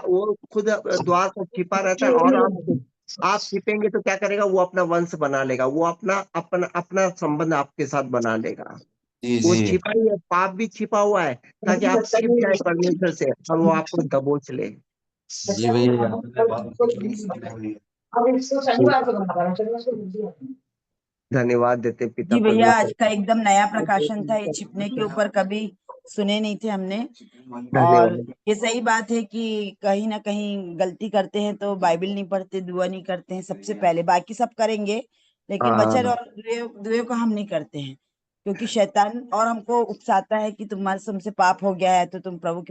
वो खुद द्वार पर छिपा रहता है, और आप छिपेंगे तो क्या करेगा? वो अपना वंश बना लेगा। वो अपना अपना अपना संबंध आपके साथ बना लेगा। जी वो जी छिपा ही है, पाप भी छिपा हुआ है, ताकि आप छिप जाए परमेश्वर से और वो आपको दबोच ले। जी भैया, आपने बात बोली। अब इसको शनिवार को बना रहा हूँ। धन्यवाद देते पिता जी भैया, आज परमेश्वर का का। एकदम नया प्रकाशन था। ये छिपने के ऊपर कभी सुने नहीं थे हमने। और धन्यवाद। ये सही बात है कि कहीं ना कहीं गलती करते हैं तो बाइबल नहीं पढ़ते, दुआ नहीं करते हैं सबसे पहले। बाकी सब करेंगे, लेकिन वचन हाँ, और दुए को हम नहीं करते हैं, क्योंकि शैतान और हमको उकसाता है कि तुम्हारे तुमसे पाप हो गया है तो तुम प्रभु के